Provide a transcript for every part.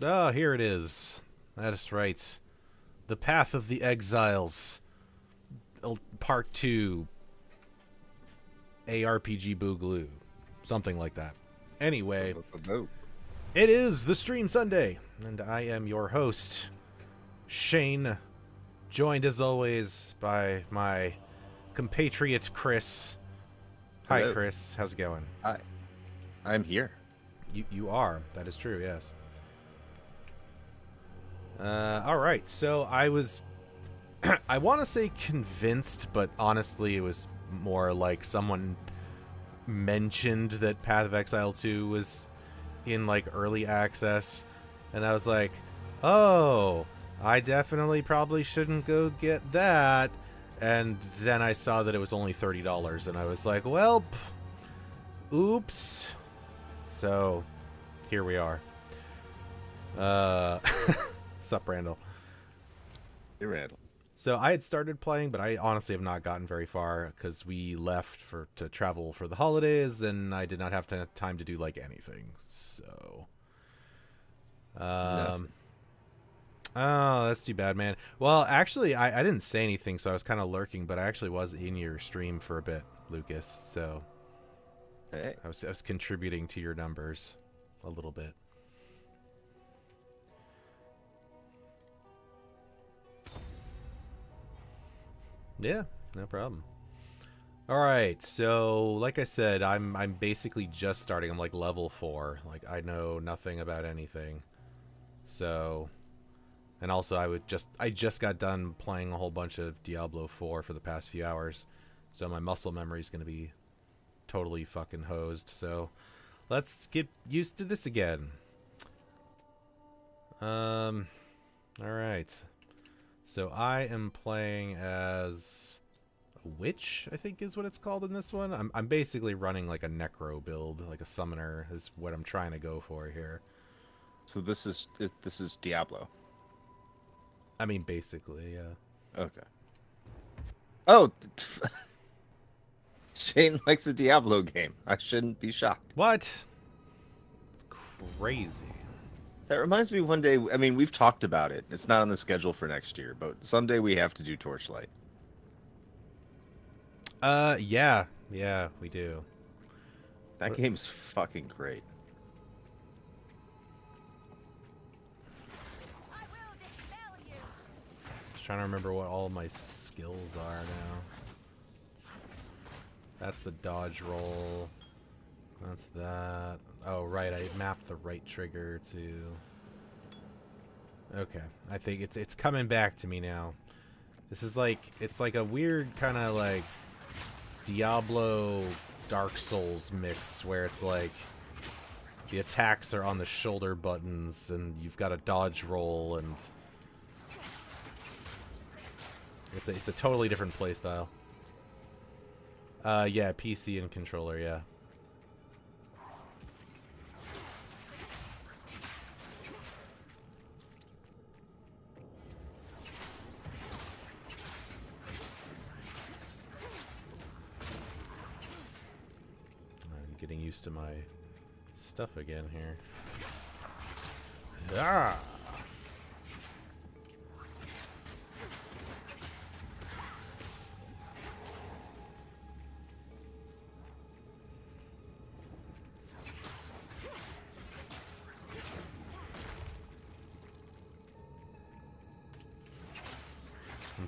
Oh, here it is. That is right. The Path of the Exiles. Part 2. ARPG Boogaloo. Something like that. Anyway, it is the Stream Sunday, and I am your host, Shane, joined as always by my compatriot Chris. Hi, Hello. Chris. How's it going? Hi. I'm here. You are. That is true, yes. Alright, so I was... I want to say convinced, but honestly it was more like someone mentioned that Path of Exile 2 was in, like, early access, and I was like, oh, I definitely probably shouldn't go get that, and then I saw that it was only $30, and I was like, well, oops. So, here we are. Sup, Randall. Hey, Randall. So I had started playing, but I honestly have not gotten very far because we left to travel for the holidays, and I did not have time to do like anything. So, oh, that's too bad, man. Well, actually, I didn't say anything, so I was kind of lurking, but I actually was in your stream for a bit, Lucas. So, Hey. I was contributing to your numbers a little bit. Yeah, no problem. All right, so like I said, I'm basically just starting. I'm like level 4. Like I know nothing about anything. So, and also I just got done playing a whole bunch of Diablo 4 for the past few hours. So my muscle memory is going to be totally fucking hosed. So, let's get used to this again. All right. So I am playing as a witch, I think is what it's called in this one. I'm basically running like a necro build, like a summoner is what I'm trying to go for here. So this is Diablo. I mean, basically, yeah. Okay. Oh, Shane likes a Diablo game. I shouldn't be shocked. What? It's crazy. That reminds me one day, I mean, we've talked about it. It's not on the schedule for next year, but someday we have to do Torchlight. Yeah, we do. That game's fucking great. Just trying to remember what all my skills are now. That's the dodge roll. That's that. Oh, right, I mapped the right trigger to... Okay, I think it's coming back to me now. This is like, it's like a weird kind of like Diablo Dark Souls mix where it's like the attacks are on the shoulder buttons and you've got a dodge roll, and it's a totally different playstyle. Yeah, PC and controller, yeah. I'm getting used to my stuff again here. Ah!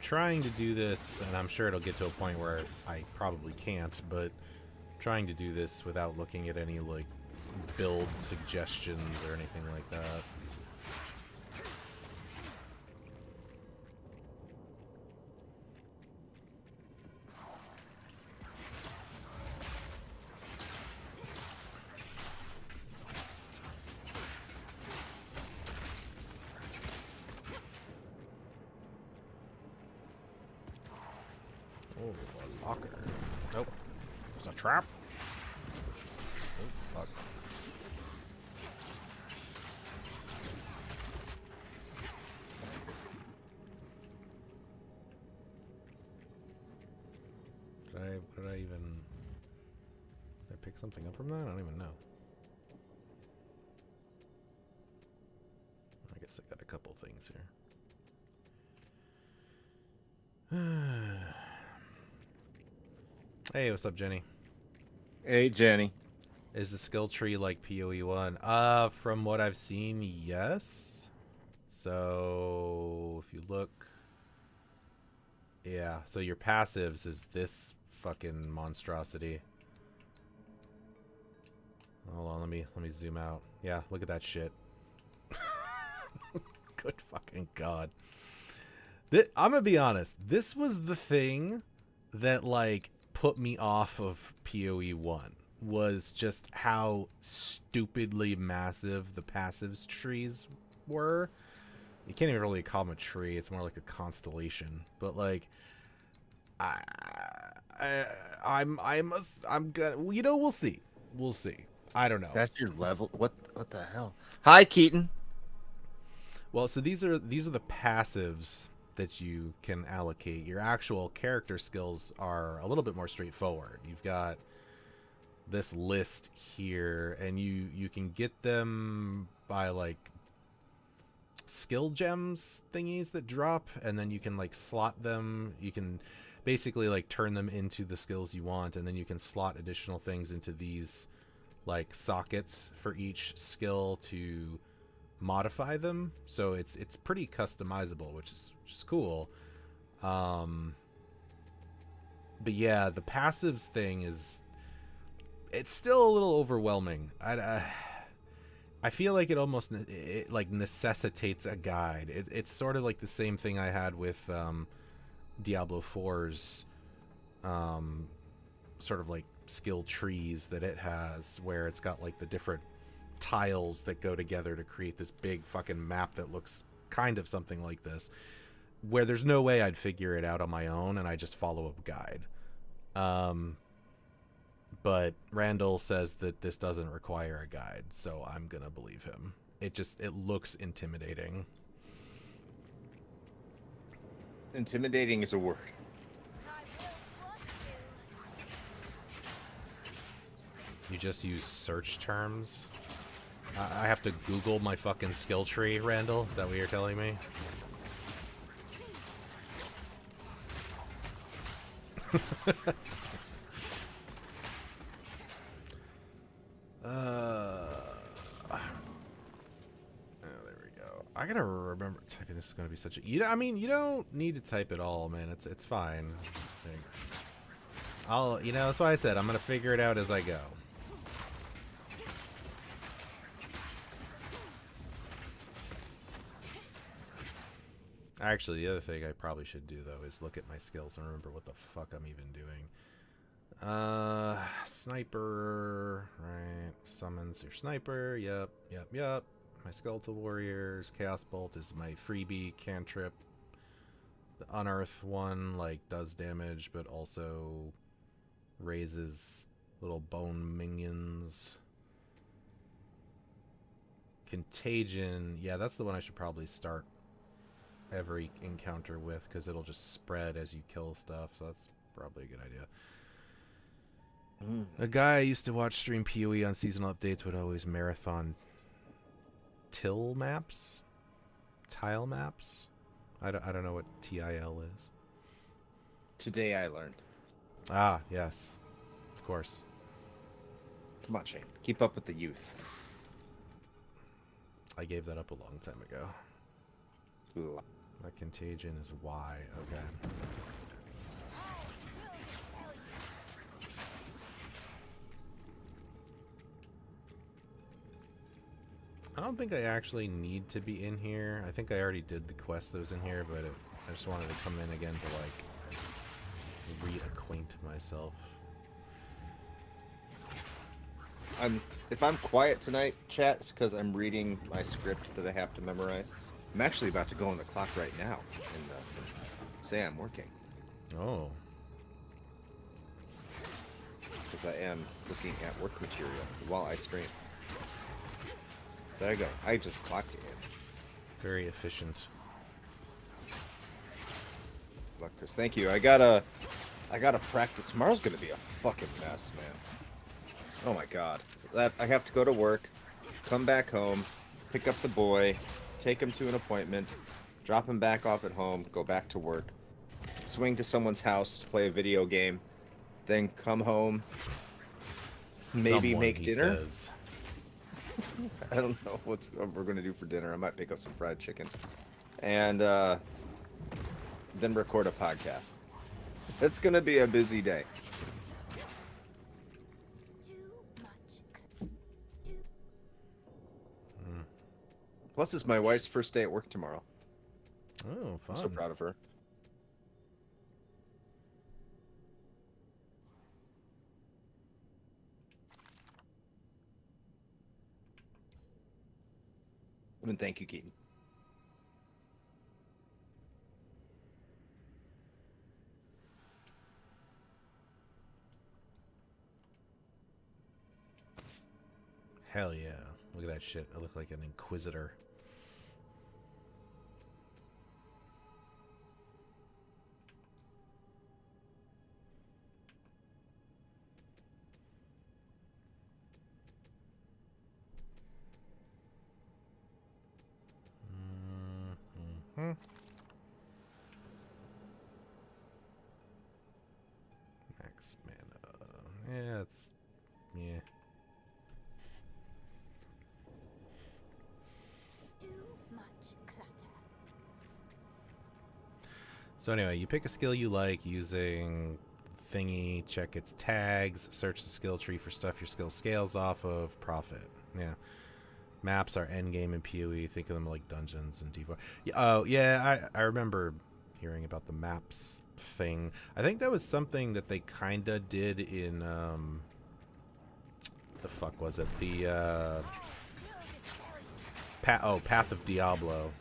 I'm trying to do this, and I'm sure it'll get to a point where I probably can't, but trying to do this without looking at any, like, build suggestions or anything like that. Oh, a locker. Nope. It's a trap. Oh, fuck. Did I even... Did I pick something up from that? I don't even know. I guess I got a couple things here. Hey, what's up, Jenny? Hey, Jenny. Is the skill tree like PoE1? From what I've seen, yes. So, if you look... Yeah, so your passives is this fucking monstrosity. Hold on, let me zoom out. Yeah, look at that shit. Good fucking god. I'm gonna be honest. This was the thing that, like, put me off of PoE1. Was just how stupidly massive the passives trees were. You can't even really call them a tree. It's more like a constellation. But, like, I'm gonna, you know, we'll see. We'll see. I don't know. That's your level. What the hell? Hi, Keaton. Well, so these are the passives that you can allocate. Your actual character skills are a little bit more straightforward. You've got this list here, and you can get them by, like, skill gems thingies that drop, and then you can, like, slot them. You can basically, like, turn them into the skills you want, and then you can slot additional things into these, like, sockets for each skill to modify them. So it's pretty customizable, which is cool. But yeah, the passives thing is, it's still a little overwhelming. I feel like it almost like necessitates a guide. It's sort of like the same thing I had with Diablo 4's sort of like skill trees that it has, where it's got like the different tiles that go together to create this big fucking map that looks kind of something like this, where there's no way I'd figure it out on my own, and I just follow a guide. But Randall says that this doesn't require a guide, so I'm gonna believe him. It looks intimidating. Intimidating is a word. You just use search terms? I have to Google my fucking skill tree, Randall? Is that what you're telling me? There we go. I gotta remember typing. This is gonna be such a... I mean, you don't need to type it all, man. It's fine. You know, that's why I said I'm gonna figure it out as I go. Actually, the other thing I probably should do, though, is look at my skills and remember what the fuck I'm even doing. Sniper, right? Summons your sniper. Yep. My skeletal warriors. Chaos bolt is my freebie cantrip. The unearth one, like, does damage, but also raises little bone minions. Contagion, yeah, that's the one I should probably start every encounter with, because it'll just spread as you kill stuff, so that's probably a good idea. A guy I used to watch stream PoE on seasonal updates would always marathon tile maps. I don't know what TIL is. Today I learned. Ah, yes. Of course. Come on, Shane. Keep up with the youth. I gave that up a long time ago. That contagion is Y. Okay. I don't think I actually need to be in here. I think I already did the quest that was in here, but I just wanted to come in again to, like, reacquaint myself. If I'm quiet tonight, chat, it's because I'm reading my script that I have to memorize. I'm actually about to go on the clock right now and say I'm working. Oh. Because I am looking at work material while I stream. There I go. I just clocked it in. Very efficient. Luck, Chris. Thank you. I gotta practice. Tomorrow's gonna be a fucking mess, man. Oh my god. I have to go to work, come back home, pick up the boy, take him to an appointment, drop him back off at home, go back to work, swing to someone's house to play a video game, then come home, maybe make dinner. Says. I don't know what we're gonna do for dinner. I might pick up some fried chicken, and then record a podcast. It's gonna be a busy day. Plus, it's my wife's first day at work tomorrow. Oh, fun. I'm so proud of her. And thank you, Keaton. Hell yeah. Look at that shit. I look like an inquisitor. Mm-hmm. Max mana. Yeah, it's... yeah. So anyway, you pick a skill you like using thingy, check its tags, search the skill tree for stuff your skill scales off of, profit. Yeah. Maps are endgame in PoE. Think of them like dungeons and D4. Oh, yeah, I remember hearing about the maps thing. I think that was something that they kind of did in, the fuck was it? The, Path of Diablo.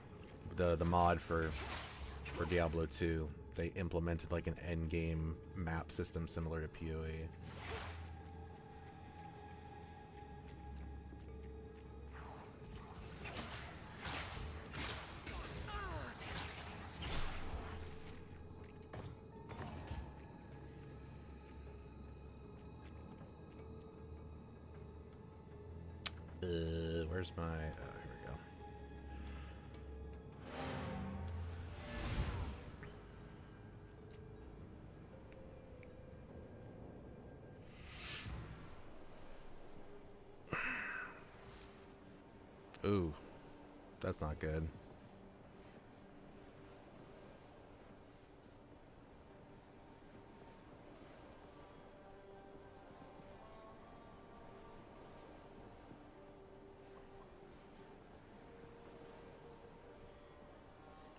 The mod for Diablo 2. They implemented like an endgame map system similar to PoE. Where's my... here we go. Ooh, that's not good.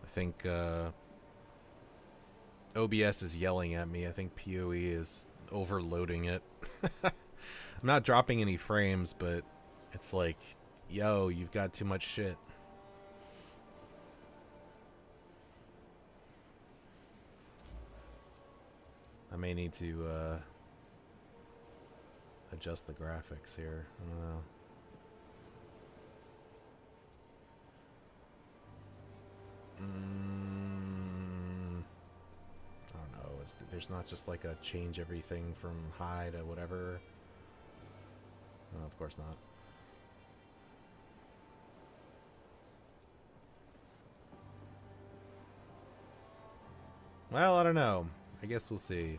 I think OBS is yelling at me. I think PoE is overloading it. I'm not dropping any frames, but it's like, yo, you've got too much shit. I may need to adjust the graphics here. I don't know. I don't know. There's not just like a change everything from high to whatever. No, of course not. Well, I don't know. I guess we'll see.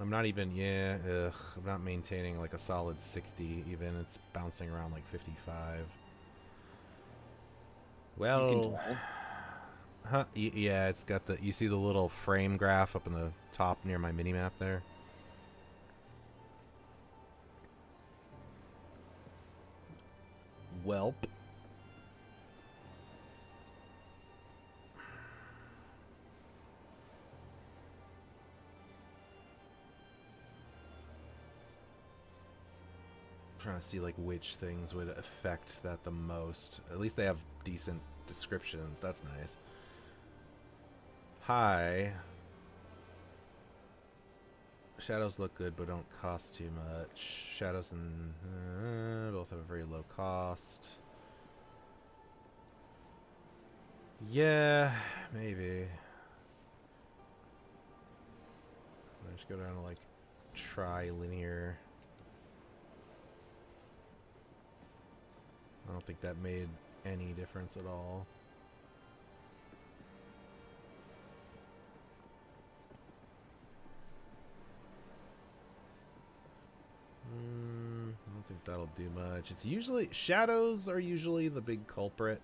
I'm not even, I'm not maintaining like a solid 60 even. It's bouncing around like 55. Well, Yeah, it's got the. You see the little frame graph up in the top near my mini map there. Welp. Trying to see like which things would affect that the most. At least they have decent descriptions. That's nice. Hi. Shadows look good but don't cost too much. Shadows and both have a very low cost. Yeah, maybe. Let's go down to like tri-linear. I don't think that made any difference at all. I don't think that'll do much. It's usually shadows are usually the big culprit.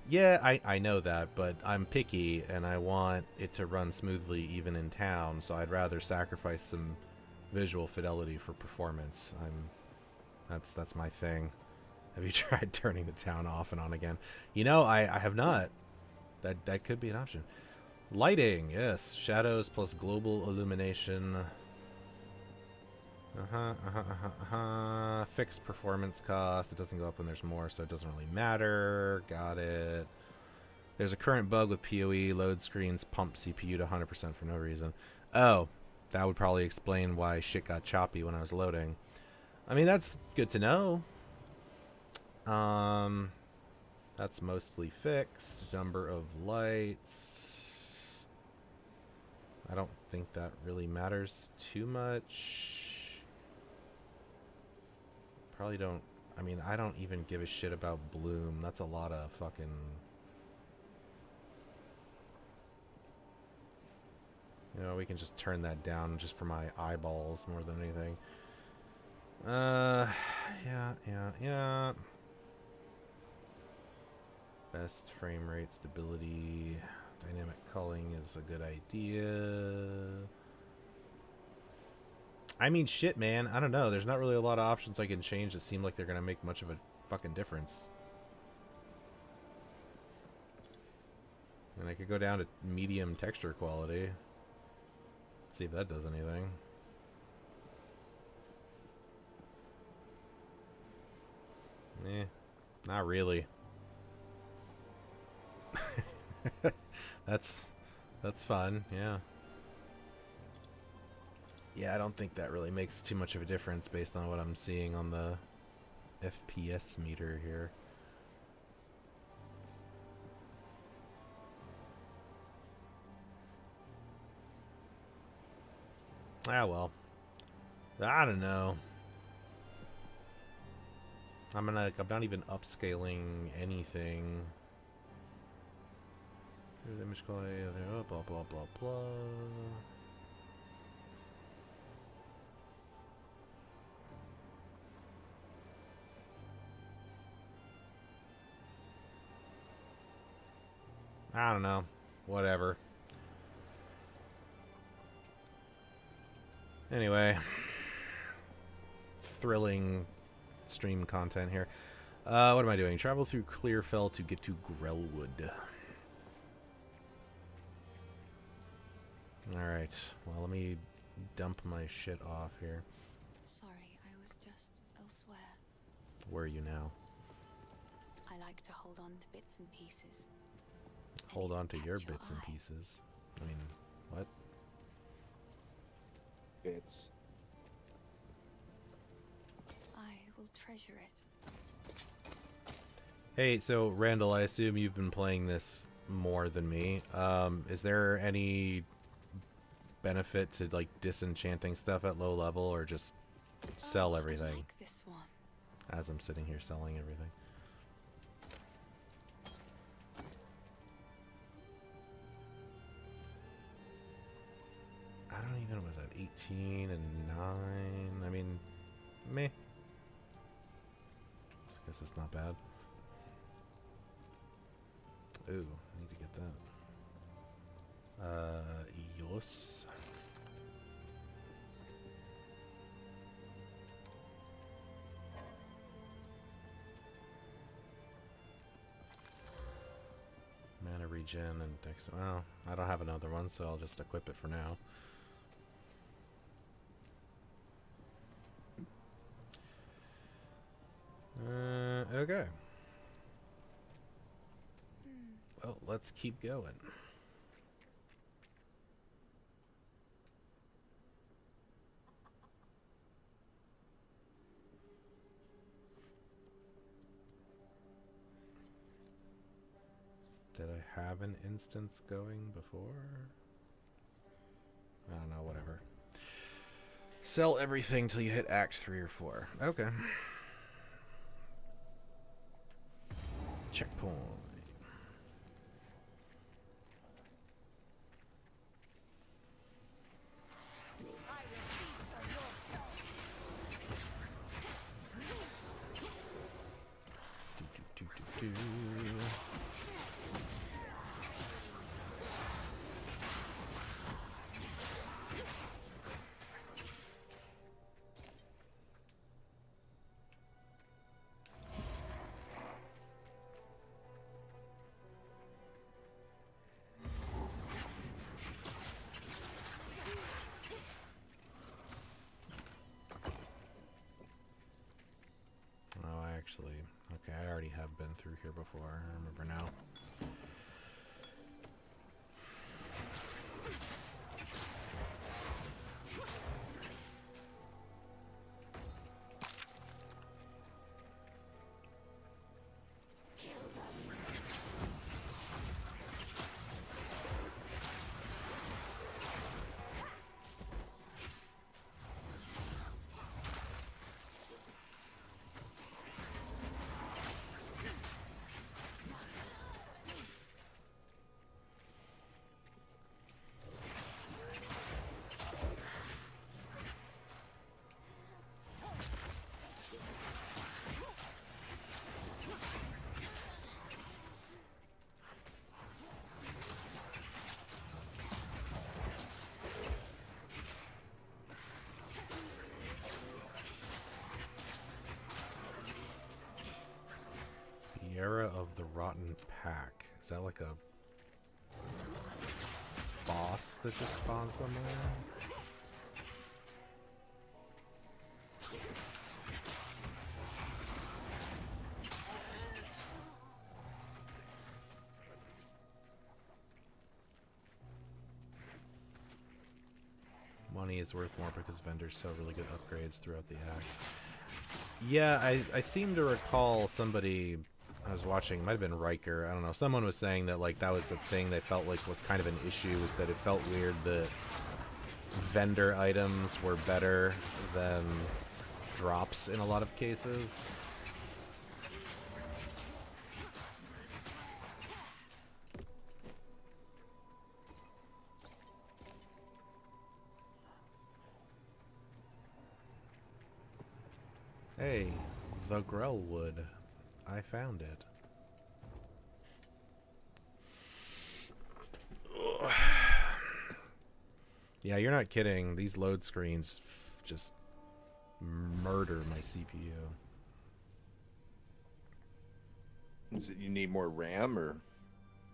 Yeah, I know that, but I'm picky and I want it to run smoothly even in town, so I'd rather sacrifice some visual fidelity for performance. That's my thing. Have you tried turning the town off and on again? You know, I have not. That could be an option. Lighting, yes. Shadows plus global illumination. Fixed performance cost. It doesn't go up when there's more, so it doesn't really matter. Got it. There's a current bug with PoE. Load screens pump CPU to 100% for no reason. Oh, that would probably explain why shit got choppy when I was loading. I mean, that's good to know. That's mostly fixed. Number of lights. I don't think that really matters too much. Probably don't. I mean, I don't even give a shit about bloom. That's a lot of fucking. You know, we can just turn that down just for my eyeballs more than anything. Yeah. Best frame rate stability. Dynamic culling is a good idea. I mean, shit, man. I don't know. There's not really a lot of options I can change that seem like they're going to make much of a fucking difference. And I could go down to medium texture quality. See if that does anything. Not really. That's fun, yeah. Yeah, I don't think that really makes too much of a difference based on what I'm seeing on the FPS meter here. Ah, well. I don't know. I'm not even upscaling anything. Image quality, blah blah blah blah. I don't know. Whatever. Anyway. Thrilling stream content here. What am I doing? Travel through Clearfell to get to Grellwood. Alright. Well, let me dump my shit off here. Sorry, I was just elsewhere. Where are you now? I like to hold on to bits and pieces. Hold on to your bits and pieces. I mean, what? Bits. I will treasure it. Hey, so Randall, I assume you've been playing this more than me. Is there any benefit to like disenchanting stuff at low level, or just sell everything? I like this one. As I'm sitting here selling everything. I don't even know, was that 18 and 9? I mean, meh. Guess it's not bad. Ooh, I need to get that. Yes. Mana regen and dex. Well, I don't have another one, so I'll just equip it for now. Okay. Well, let's keep going. Did I have an instance going before? I don't know, whatever. Sell everything till you hit Act 3 or 4. Okay. Checkpoint. Do. Okay, I already have been through here before. I remember now. Era of the Rotten Pack. Is that like a boss that just spawns somewhere? Money is worth more because vendors sell really good upgrades throughout the act. Yeah, I seem to recall somebody I was watching, might have been Riker, I don't know, someone was saying that like that was the thing they felt like was kind of an issue, was that it felt weird that vendor items were better than drops in a lot of cases. Hey, the Grellwood. I found it. Ugh. Yeah, you're not kidding. These load screens just murder my CPU. Is it you need more RAM or?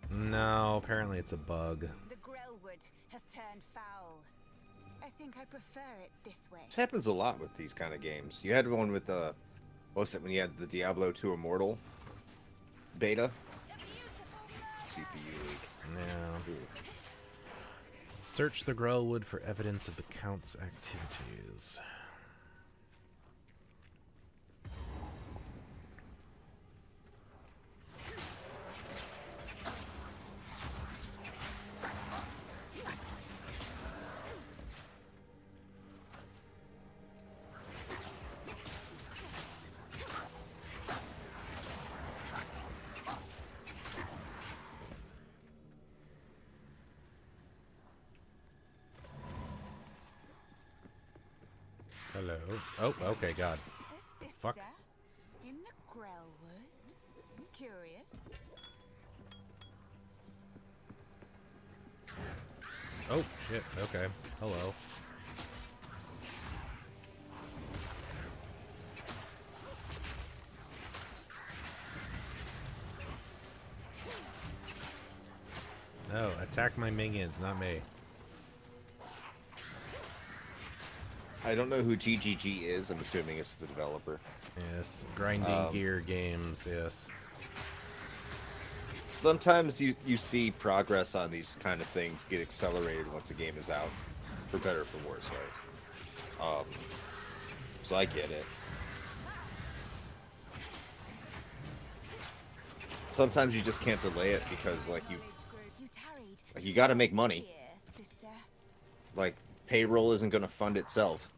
No, apparently it's a bug. The Grellwood has turned foul. I think I prefer it this way. This happens a lot with these kind of games. You had one with what was it when you had the Diablo 2 Immortal beta? CPU leak. Yeah. Search the Grellwood for evidence of the Count's activities. Hello. Oh, okay, God. A sister Fuck. in the Grellwood? Curious. Oh, shit. Okay. Hello. No, attack my minions, not me. I don't know who GGG is. I'm assuming it's the developer. Yes, grinding gear games, yes. Sometimes you see progress on these kind of things get accelerated once a game is out, for better or for worse, right? So I get it. Sometimes you just can't delay it because you got to make money. Like payroll isn't going to fund itself.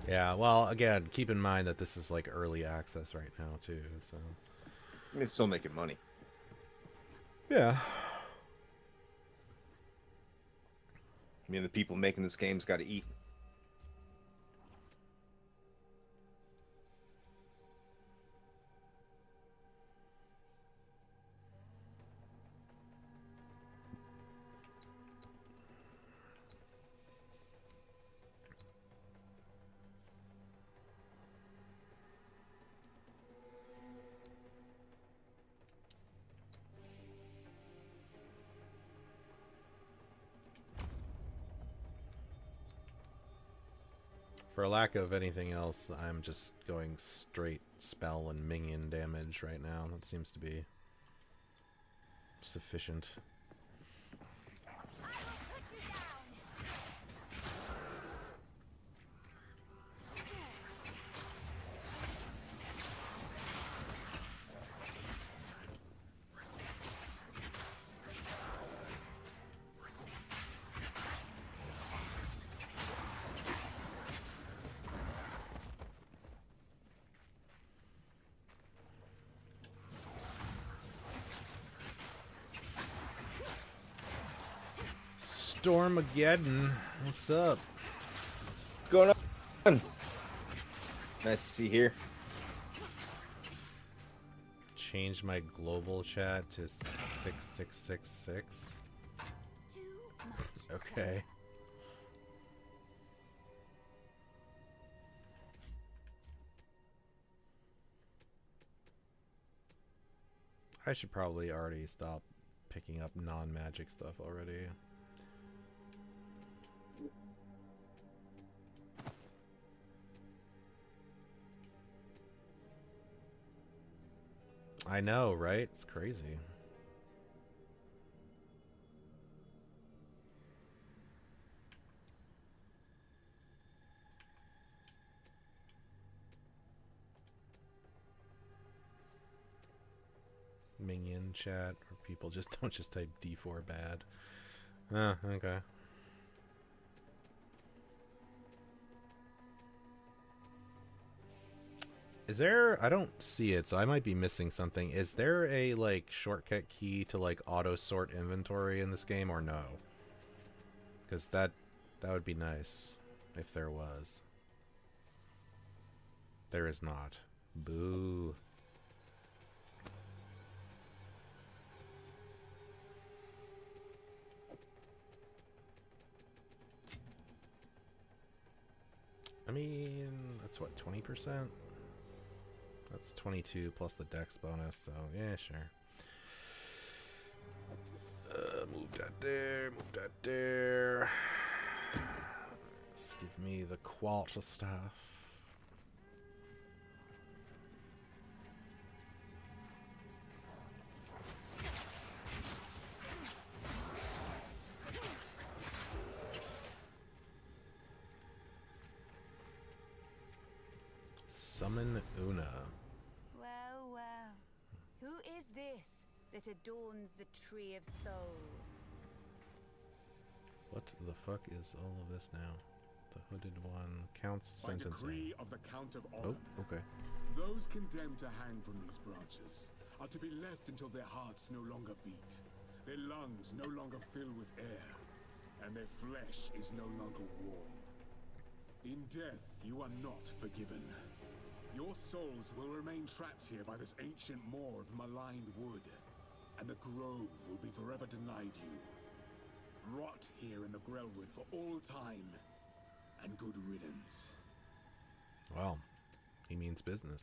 Yeah, well, again, keep in mind that this is like early access right now too, so I mean, it's still making money. yeah. I mean, the people making this game's got to eat. For lack of anything else, I'm just going straight spell and minion damage right now. That seems to be sufficient. Stormageddon, what's up? What's going on? Nice to see here. Change my global chat to 6666. Okay. I should probably already stop picking up non-magic stuff already. I know, right? It's crazy. Minion chat, or people just don't just type D4 bad. Okay. Is there, I don't see it, so I might be missing something. Is there a, like, shortcut key to, like, auto-sort inventory in this game, or no? Because that would be nice, if there was. There is not. Boo. I mean, that's what, 20%? That's 22 plus the dex bonus, so yeah, sure. Move that there, move that there. Let's give me the quarter staff. Summon Una. Well, well. Who is this that adorns the Tree of Souls? What the fuck is all of this now? The hooded one counts sentencing. By decree of the Count of Honor, Oh, okay. those condemned to hang from these branches are to be left until their hearts no longer beat, their lungs no longer fill with air, and their flesh is no longer warm. In death, you are not forgiven. Your souls will remain trapped here by this ancient maw of maligned wood, and the grove will be forever denied you. Rot here in the Grellwood for all time, and good riddance. Well, he means business.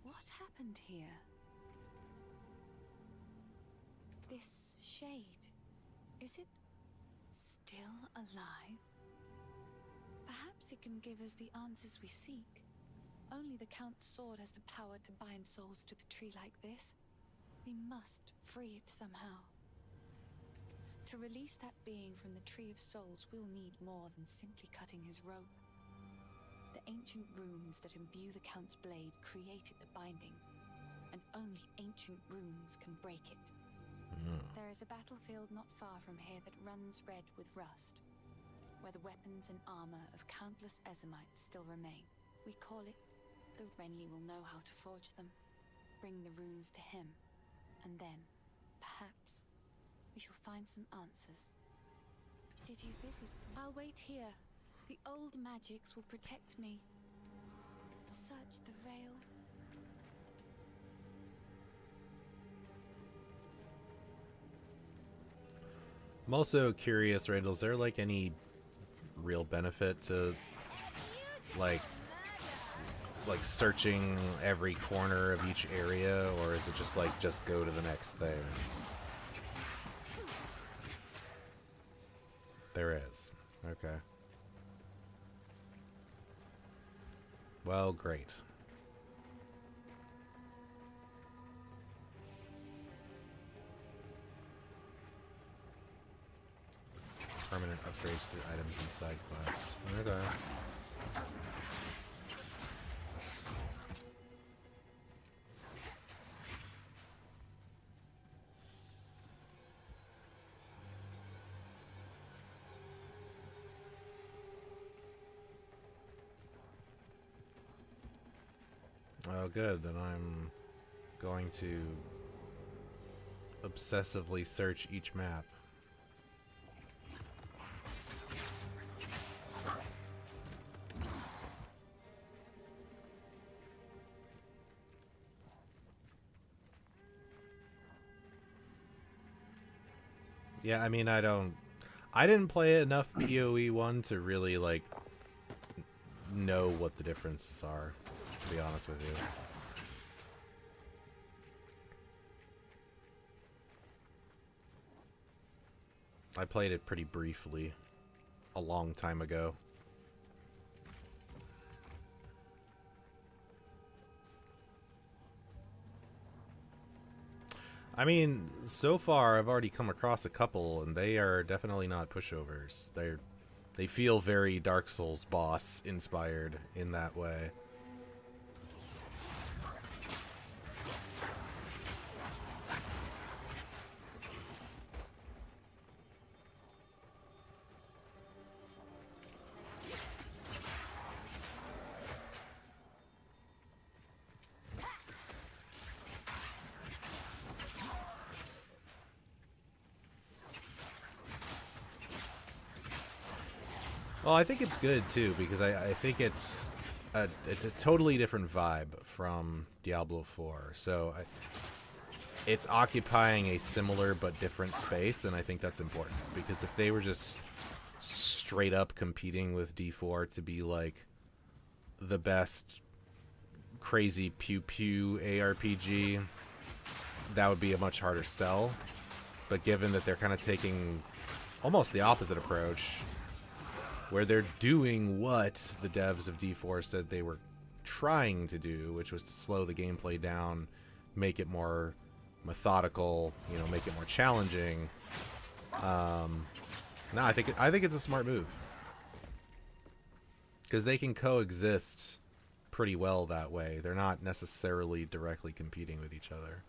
What happened here? This shade, is it still alive? Perhaps it can give us the answers we seek. Only the Count's sword has the power to bind souls to the tree like this. We must free it somehow. To release that being from the Tree of Souls, we'll need more than simply cutting his rope. The ancient runes that imbue the Count's blade created the binding, and only ancient runes can break it. There is a battlefield not far from here that runs red with rust, where the weapons and armor of countless Ezamites still remain. We call it the Renly will know how to forge them, bring the runes to him, and then, perhaps, we shall find some answers. Did you visit? I'll wait here. The old magics will protect me. Search the veil. I'm also curious, Randall, is there like any real benefit to like searching every corner of each area, or is it just like just go to the next thing? There is. Okay. Well, great. Permanent upgrades through items and side quests. Okay. Oh, good. Then I'm going to obsessively search each map. Yeah, I mean, I didn't play enough PoE 1 to really, like, know what the differences are, to be honest with you. I played it pretty briefly a long time ago. I mean, so far I've already come across a couple, and they are definitely not pushovers. They feel very Dark Souls boss inspired in that way. Well, I think it's good too, because I think it's a totally different vibe from Diablo 4. So it's occupying a similar but different space, and I think that's important, because if they were just straight up competing with D4 to be like the best crazy pew pew ARPG, that would be a much harder sell. But given that they're kind of taking almost the opposite approach, where they're doing what the devs of D4 said they were trying to do, which was to slow the gameplay down, make it more methodical, you know, make it more challenging. No, I think it's a smart move, because they can coexist pretty well that way. They're not necessarily directly competing with each other.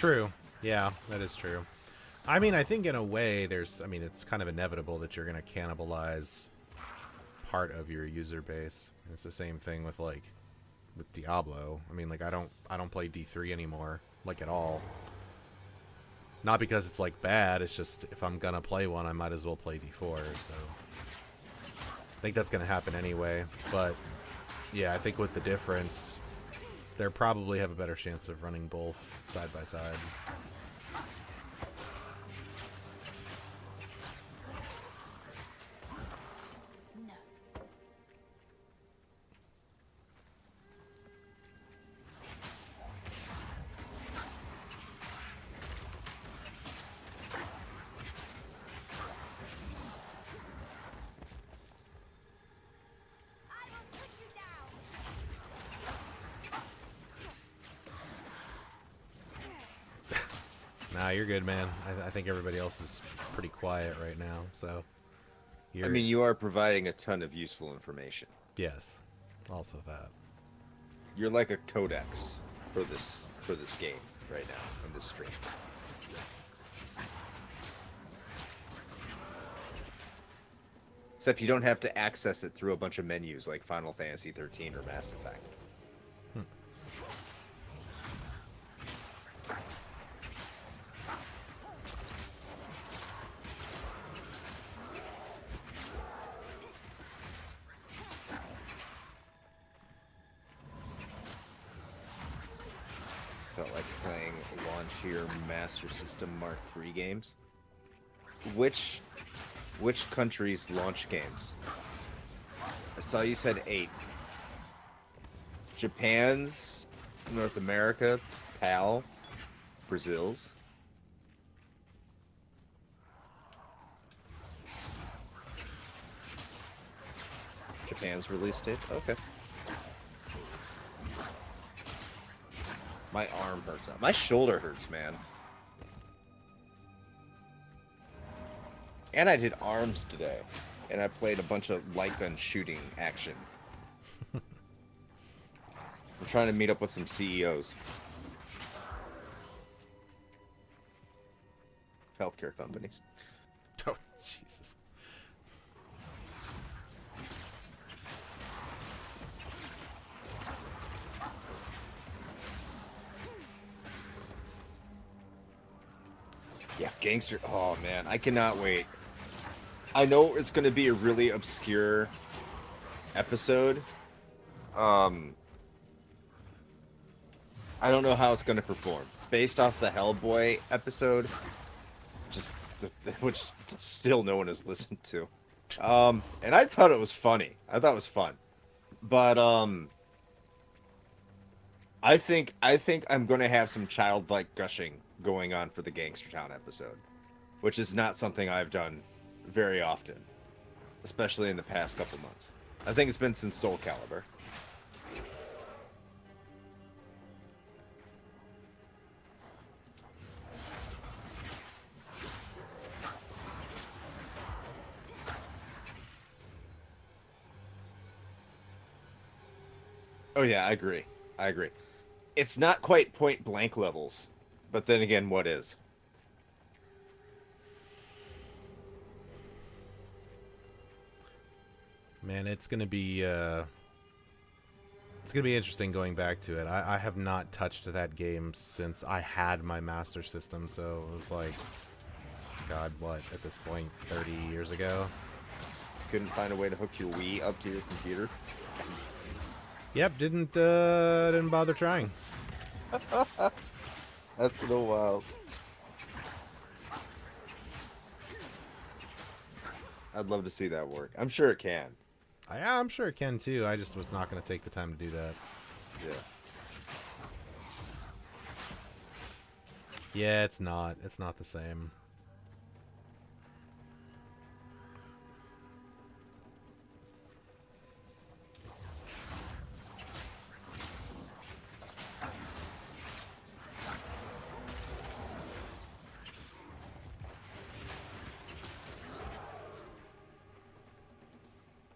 True. Yeah, that is true. I mean, I think in a way, it's kind of inevitable that you're going to cannibalize part of your user base. And it's the same thing with with Diablo. I mean, I don't play D3 anymore, at all. Not because it's bad. It's just if I'm gonna play one, I might as well play D4. So I think that's gonna happen anyway. But yeah, I think with the difference, they probably have a better chance of running both side by side. No. Nah, you're good, man. I think everybody else is pretty quiet right now, so... I mean, you are providing a ton of useful information. Yes. Also that. You're like a codex for this game right now in this stream. Except you don't have to access it through a bunch of menus like Final Fantasy 13 or Mass Effect. Felt like playing Launchier Master System Mark III games. Which country's launch games? I saw you said 8. Japan's, North America, PAL, Brazil's. Japan's release dates? Okay. My arm hurts. My shoulder hurts, man. And I did arms today. And I played a bunch of light gun shooting action. I'm trying to meet up with some CEOs. Healthcare companies. Oh, Jesus. Yeah, Gangster. Oh, man. I cannot wait. I know it's going to be a really obscure episode. I don't know how it's going to perform. Based off the Hellboy episode, which still no one has listened to. And I thought it was funny. I thought it was fun. But I think I'm going to have some childlike gushing going on for the Gangster Town episode, which is not something I've done very often, especially in the past couple months. I think it's been since Soul Calibur. Oh yeah, I agree. It's not quite point blank levels, but then again, what is? Man, it's gonna be interesting going back to it. I have not touched that game since I had my Master System, so it was like, God, what, at this point, 30 years ago? Couldn't find a way to hook your Wii up to your computer? Yep, didn't bother trying. That's so wild. I'd love to see that work. I'm sure it can. I'm sure it can too. I just was not going to take the time to do that. Yeah. Yeah, it's not. It's not the same.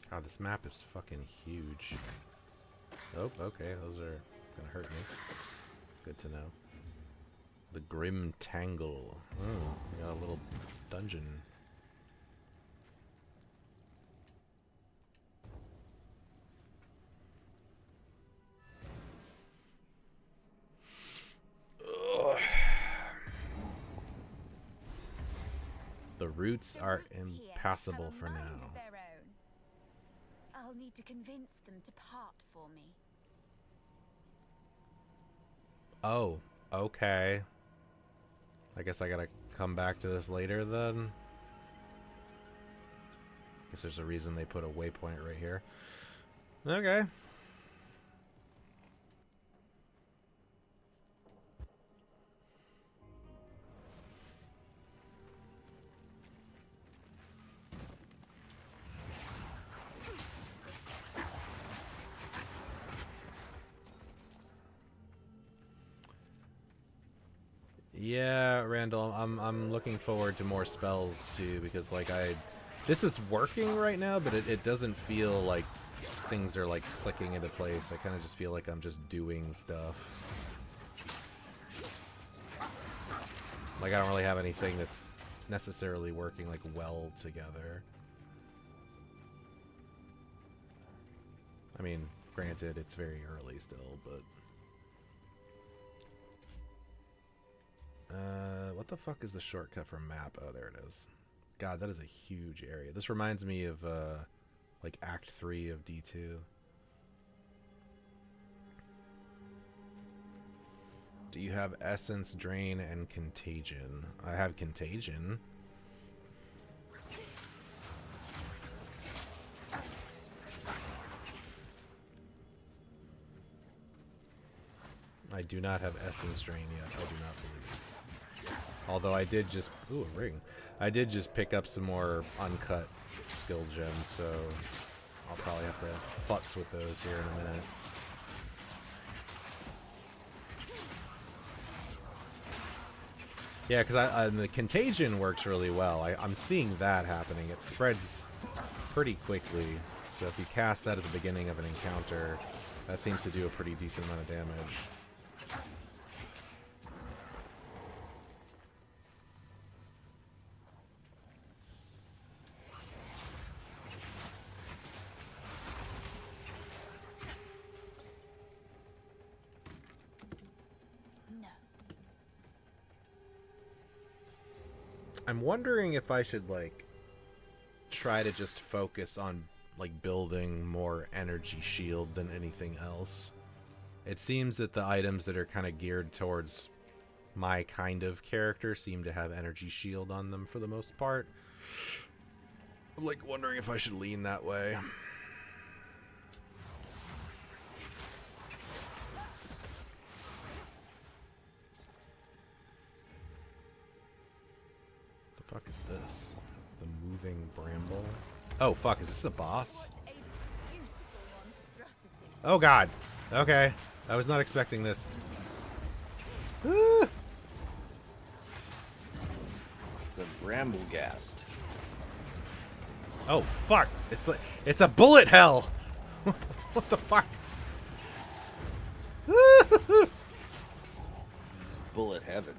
God, this map is fucking huge. Oh, okay. Those are gonna hurt me. Good to know. The Grim Tangle. Oh, we got a little dungeon. Ugh. The roots are impassable for now. I'll need to convince them to part for me. Oh, okay. I guess I gotta come back to this later then. Guess there's a reason they put a waypoint right here. Okay. Yeah, Randall, I'm looking forward to more spells too, because like this is working right now, but it doesn't feel like things are like clicking into place. I kind of just feel like I'm just doing stuff. Like I don't really have anything that's necessarily working like well together. I mean, granted, it's very early still, but what the fuck is the shortcut for map? Oh, there it is. God, that is a huge area. This reminds me of like Act 3 of D2. Do you have Essence, Drain, and Contagion? I have Contagion. I do not have Essence Drain yet. I do not believe. Although I did just... Ooh, a ring. I did just pick up some more uncut skill gems, so I'll probably have to futz with those here in a minute. Yeah, because the Contagion works really well. I'm seeing that happening. It spreads pretty quickly. So if you cast that at the beginning of an encounter, that seems to do a pretty decent amount of damage. I'm wondering if I should like try to just focus on like building more energy shield than anything else. It seems that the items that are kind of geared towards my kind of character seem to have energy shield on them for the most part. I'm like wondering if I should lean that way. The fuck is this? The moving bramble? Oh fuck, is this a boss? Oh god. Okay. I was not expecting this. Ah! The Bramblegast. Oh fuck. It's a bullet hell. What the fuck? Bullet heaven.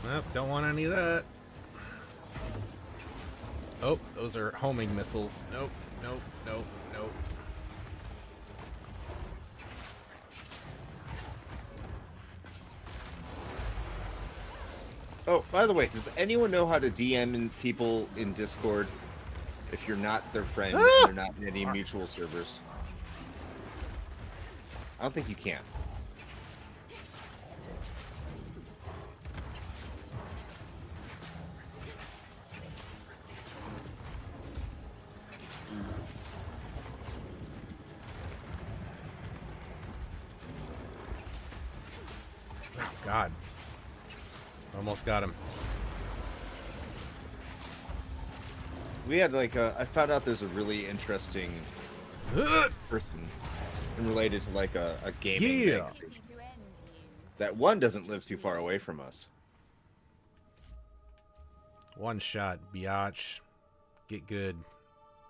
Nope, don't want any of that. Oh, those are homing missiles. Nope, nope, nope, nope. Oh, by the way, does anyone know how to DM in people in Discord if you're not their friend and you're not in any mutual servers? I don't think you can. God. Almost got him. We had like I found out there's a really interesting person and related to like a gaming magazine. That one doesn't live too far away from us. One shot, biatch. get good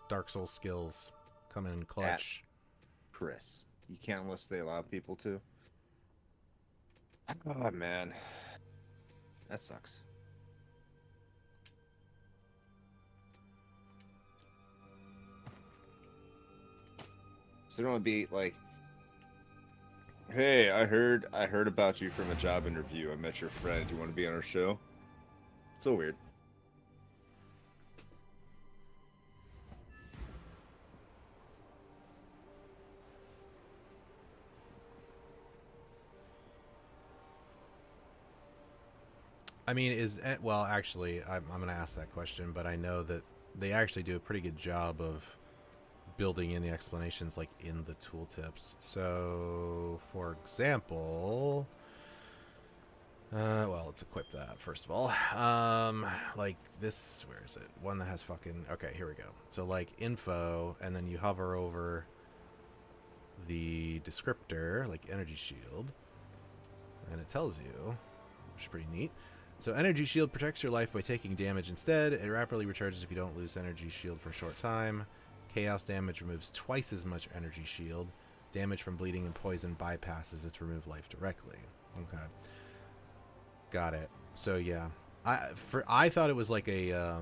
Dark Souls skills coming in clutch. Chris, you can't unless they allow people to. Oh man, that sucks. So it would be like, hey, I heard about you from a job interview. I met your friend. Do you want to be on our show? So weird. I mean, well, actually, I'm going to ask that question, but I know that they actually do a pretty good job of building in the explanations, like, in the tooltips. So, for example, well, let's equip that, first of all. Like, this, where is it? One that has fucking, okay, here we go. So, like, info, and then you hover over the descriptor, like energy shield, and it tells you, which is pretty neat. So energy shield protects your life by taking damage instead. It rapidly recharges if you don't lose energy shield for a short time. Chaos damage removes twice as much energy shield. Damage from bleeding and poison bypasses its remove life directly. Okay. Got it. So yeah. I thought it was like a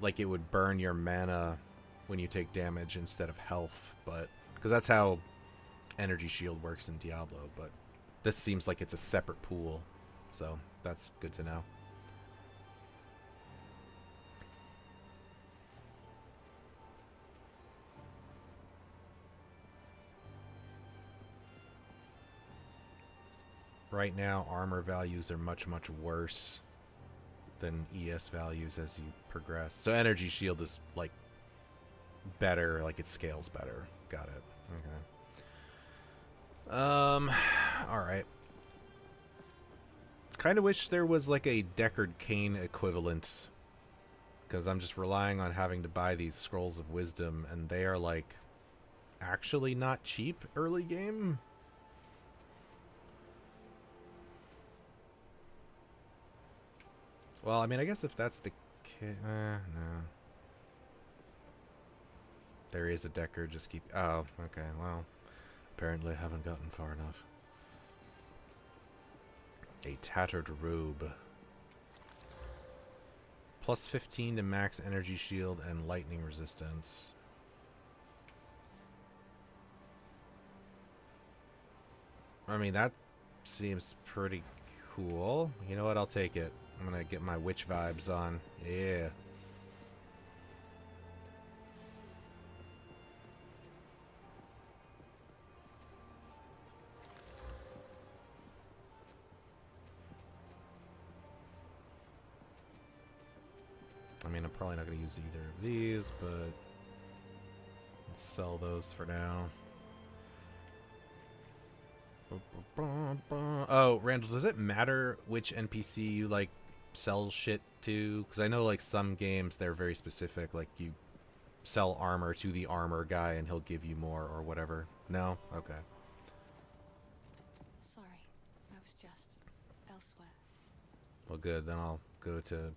like it would burn your mana when you take damage instead of health, but because that's how energy shield works in Diablo, but this seems like it's a separate pool. So that's good to know. Right now, armor values are much, much worse than ES values as you progress. So energy shield is, like, better, like it scales better. Got it. Okay. Alright. Kind of wish there was like a Deckard Cain equivalent, because I'm just relying on having to buy these Scrolls of Wisdom, and they are like actually not cheap early game. Well, I mean, I guess if that's the case, no. There is a Deckard, just keep, oh, okay, well, apparently I haven't gotten far enough. A tattered robe. Plus 15 to max energy shield and lightning resistance. I mean, that seems pretty cool. You know what? I'll take it. I'm gonna get my witch vibes on. Yeah. I mean, I'm probably not going to use either of these, but let's sell those for now. Oh, Randall, does it matter which NPC you, like, sell shit to? Because I know, like, some games, they're very specific. Like, you sell armor to the armor guy and he'll give you more or whatever. No? Okay. Sorry, I was just elsewhere. Well, good. Then I'll go to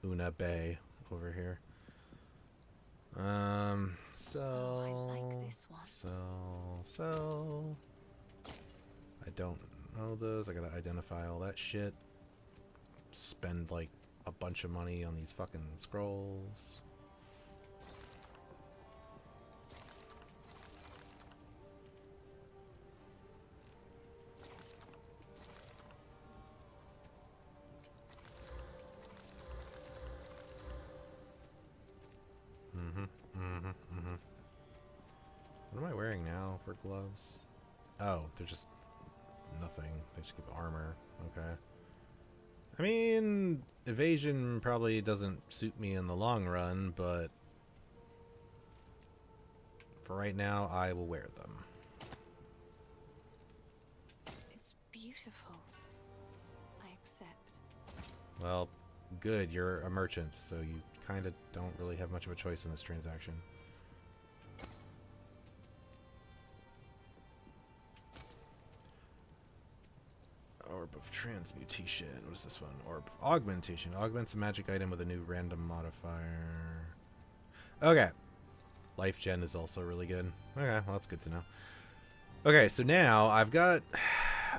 Una Bay over here. So Oh, I like this one. So I don't know those. I gotta identify all that shit. Spend like a bunch of money on these fucking scrolls. What am I wearing now for gloves? Oh, they're just nothing. They just give armor. Okay. I mean, evasion probably doesn't suit me in the long run, but for right now, I will wear them. It's beautiful. I accept. Well, good. You're a merchant, so you kind of don't really have much of a choice in this transaction. Or Orb of Transmutation. What is this one? Orb of Augmentation. Augments a magic item with a new random modifier. Okay. Life Gen is also really good. Okay, well that's good to know. Okay, so now I've got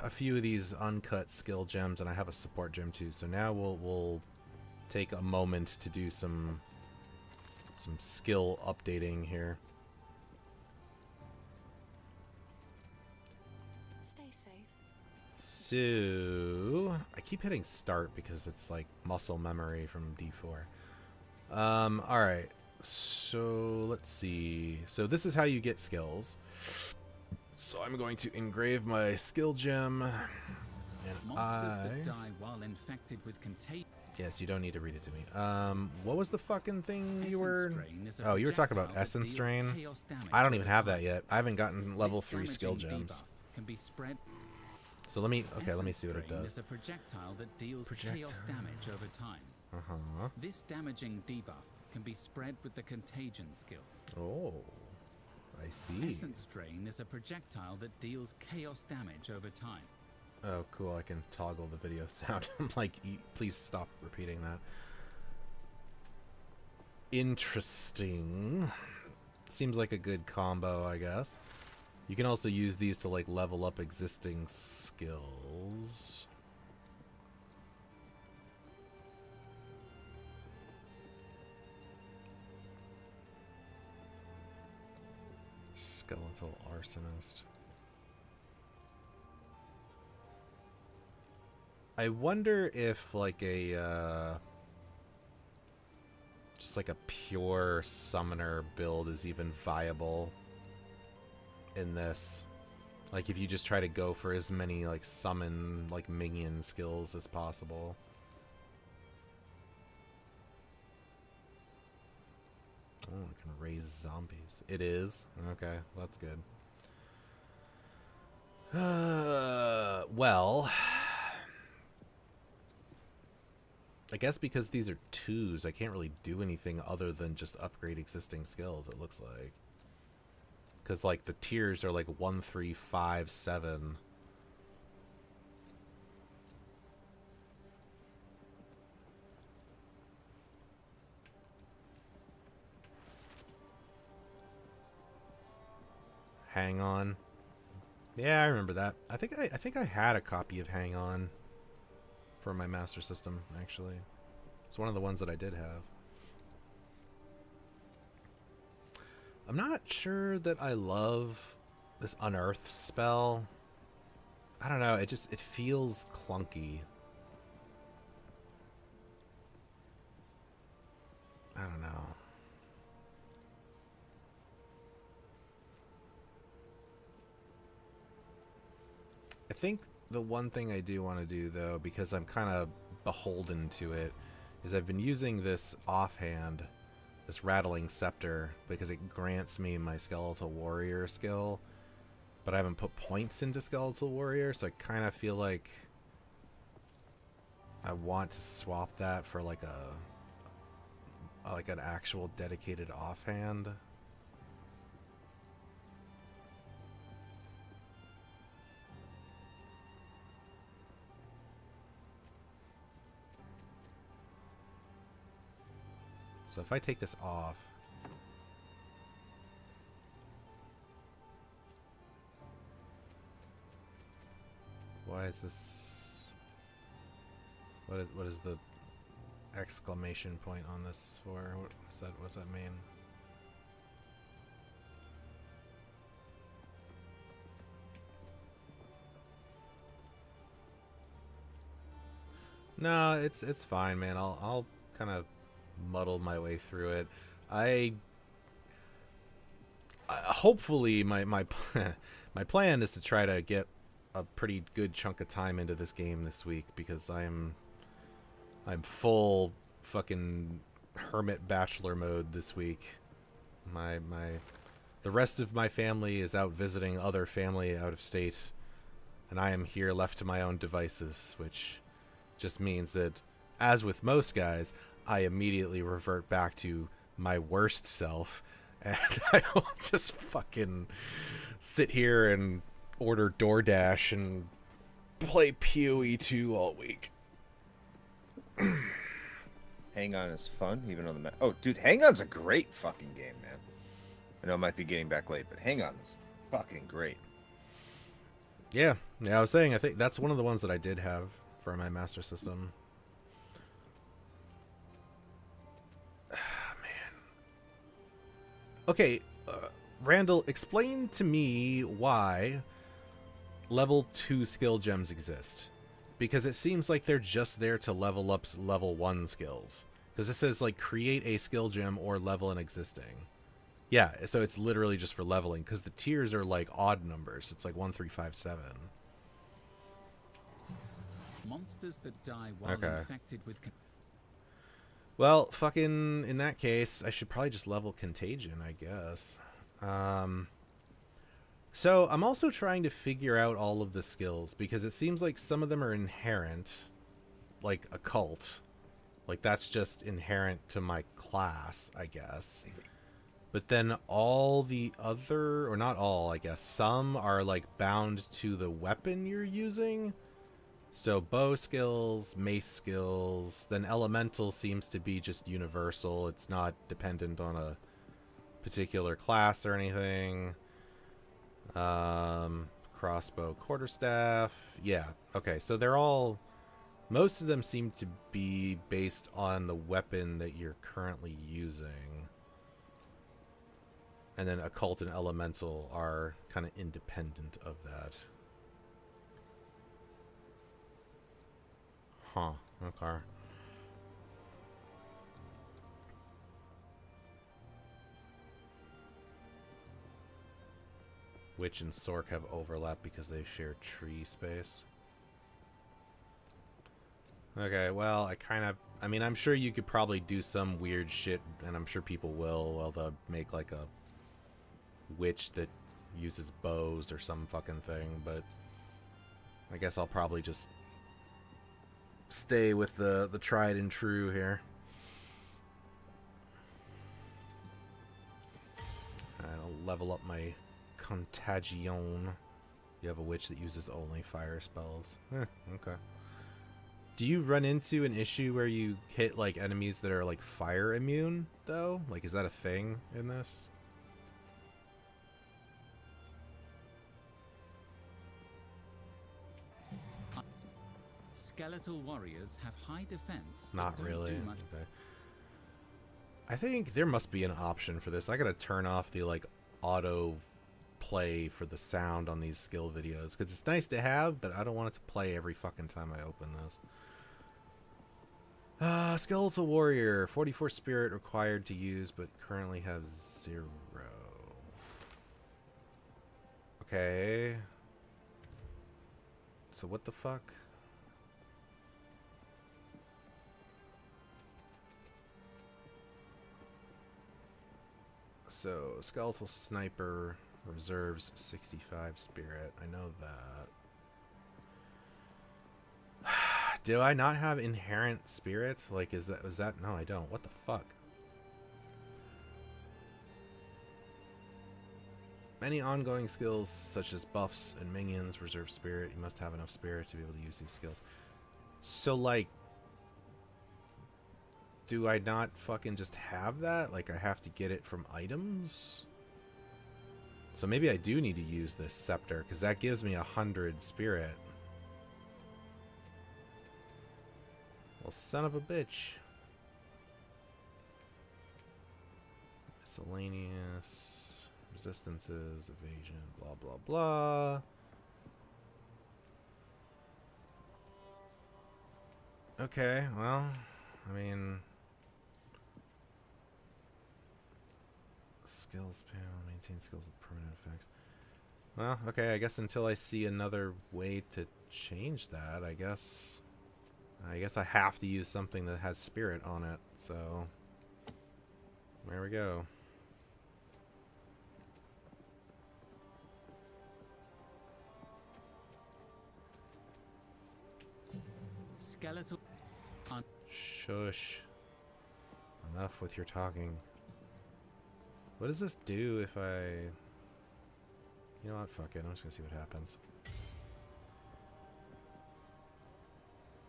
a few of these uncut skill gems, and I have a support gem too. So now we'll take a moment to do some skill updating here. Stay safe. So I keep hitting start because it's like muscle memory from D4. All right. So let's see. So this is how you get skills. So I'm going to engrave my skill gem, and Monsters that die while infected with contagion. Yes, you don't need to read it to me. What was the fucking thing you Essence were? Drain is a Oh, you were talking about projectile that Essence deals Drain. chaos damage I don't over even have time. that yet. I haven't gotten level This 3 skill damaging gems. debuff can be spread. So let me. Okay, let me see what it Essence Drain does. is a projectile that deals chaos Projectile. damage over time. Uh-huh. This damaging debuff can be spread with the Contagion skill. Oh, I see. Essence Drain is a projectile that deals chaos damage over time. Oh, cool. I can toggle the video sound. I'm like, please stop repeating that. Interesting. Seems like a good combo, I guess. You can also use these to like level up existing skills. Skeletal Arsonist. I wonder if like a just like a pure summoner build is even viable in this. Like if you just try to go for as many like summon like minion skills as possible. Oh, I can raise zombies. It is? Okay, well, that's good. Well, I guess because these are 2s, I can't really do anything other than just upgrade existing skills, it looks like. Because, like, the tiers are like 1, 3, 5, 7. Hang On. Yeah, I remember that. I think I had a copy of Hang On for my Master System, actually. It's one of the ones that I did have. I'm not sure that I love this Unearth spell. I don't know, it feels clunky. I don't know. I think the one thing I do want to do, though, because I'm kind of beholden to it, is I've been using this offhand, this Rattling Scepter, because it grants me my Skeletal Warrior skill, but I haven't put points into Skeletal Warrior, so I kind of feel like I want to swap that for like an actual dedicated offhand. So if I take this off, why is this? What is the exclamation point on this for? What's that mean? No, it's fine, man. I'll kind of muddle my way through it. I hopefully my my plan is to try to get a pretty good chunk of time into this game this week, because I'm full fucking hermit bachelor mode this week. The rest of my family is out visiting other family out of state, and I am here left to my own devices, which just means that, as with most guys, I immediately revert back to my worst self, and I will just fucking sit here and order DoorDash and play PoE 2 all week. Hang On is fun, even on the map. Oh, dude, Hang On's a great fucking game, man. I know I might be getting back late, but Hang On is fucking great. Yeah, I was saying, I think that's one of the ones that I did have for my Master System. Man. Okay, Randall, explain to me why level 2 skill gems exist. Because it seems like they're just there to level up level 1 skills. Because it says, like, create a skill gem or level an existing. Yeah, so it's literally just for leveling. Because the tiers are, like, odd numbers. It's like 1, 3, 5, 7. Monsters that die while infected with... Well, fucking, in that case, I should probably just level Contagion, I guess. So, I'm also trying to figure out all of the skills, because it seems like some of them are inherent, like Occult. Like, that's just inherent to my class, I guess. But then all the other, or not all, I guess, some are, like, bound to the weapon you're using. So bow skills, mace skills, then elemental seems to be just universal. It's not dependent on a particular class or anything. Crossbow, quarterstaff. Yeah, okay, so they're all... Most of them seem to be based on the weapon that you're currently using. And then occult and elemental are kind of independent of that. Huh, okay. Witch and Sork have overlap because they share tree space. Okay, well, I mean, I'm sure you could probably do some weird shit, and I'm sure people will, well, they'll make, like, a witch that uses bows or some fucking thing, but I guess I'll probably just stay with the tried and true here. Alright, I'll level up my Contagion. You have a witch that uses only fire spells. Okay. Do you run into an issue where you hit, like, enemies that are, like, fire immune, though? Like, is that a thing in this? Skeletal warriors have high defense. Not but don't really. do much. Okay. I think there must be an option for this. I gotta turn off the, like, auto play for the sound on these skill videos, because it's nice to have, but I don't want it to play every fucking time I open this. Skeletal warrior, 44 spirit required to use, but currently have 0. Okay. So what the fuck? So, skeletal sniper reserves 65 spirit. I know that. Do I not have inherent spirit? Like, was that? No, I don't. What the fuck? Many ongoing skills, such as buffs and minions, reserve spirit. You must have enough spirit to be able to use these skills. So, like, do I not fucking just have that? Like, I have to get it from items? So maybe I do need to use this scepter, because that gives me 100 spirit. Well, son of a bitch. Miscellaneous. Resistances, evasion, blah, blah, blah. Okay, well, I mean... Skills panel, maintain skills with permanent effects. Well, okay, I guess until I see another way to change that, I guess I have to use something that has spirit on it, so there we go. Skeletal... Shush. Enough with your talking. What does this do if I... You know what? Fuck it. I'm just gonna see what happens.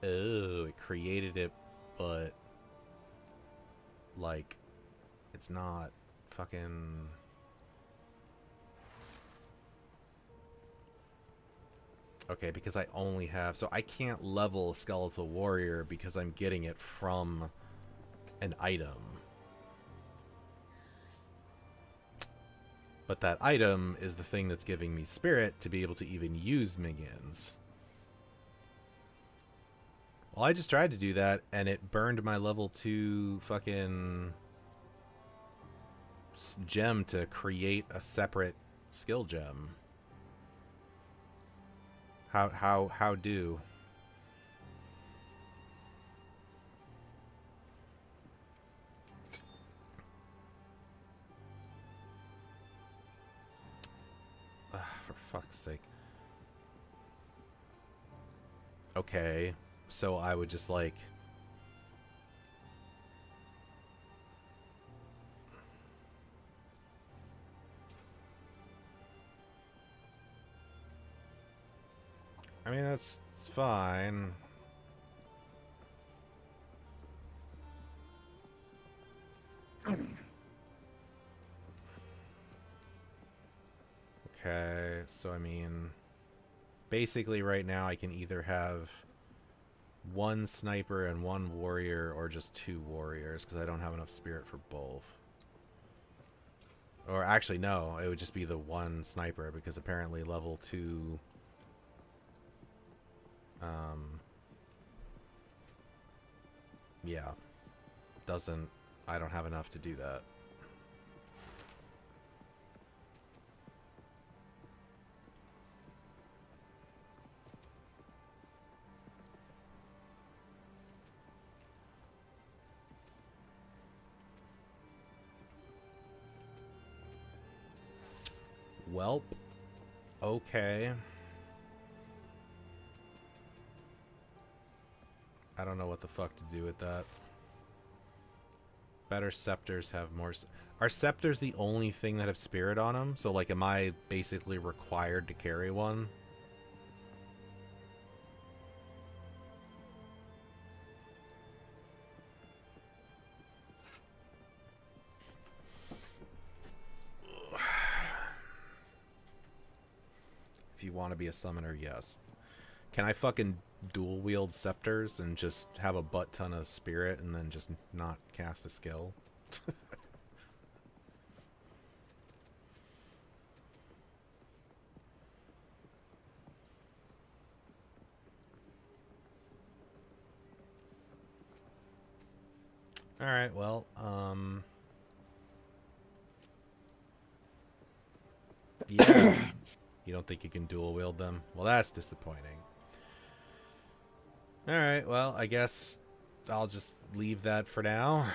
Oh, it created it, but like it's not fucking. Okay, because I only have, so I can't level Skeletal Warrior because I'm getting it from an item. But that item is the thing that's giving me spirit to be able to even use minions. Well, I just tried to do that, and it burned my level 2 fucking gem to create a separate skill gem. How do? Ugh, for fuck's sake. Okay, so I would just like... I mean, that's it's fine. Okay, so I mean, basically right now I can either have one sniper and one warrior or just 2 warriors because I don't have enough spirit for both. Or actually, no, it would just be the one sniper because apparently level 2... yeah, doesn't... I don't have enough to do that. Welp. Okay. I don't know what the fuck to do with that. Better scepters have more... Are scepters the only thing that have spirit on them? So, like, am I basically required to carry one? If you want to be a summoner, yes. Can I fucking dual wield scepters and just have a butt ton of spirit and then just not cast a skill? Alright, well, yeah. You don't think you can dual wield them? Well, that's disappointing. Alright, well, I guess I'll just leave that for now.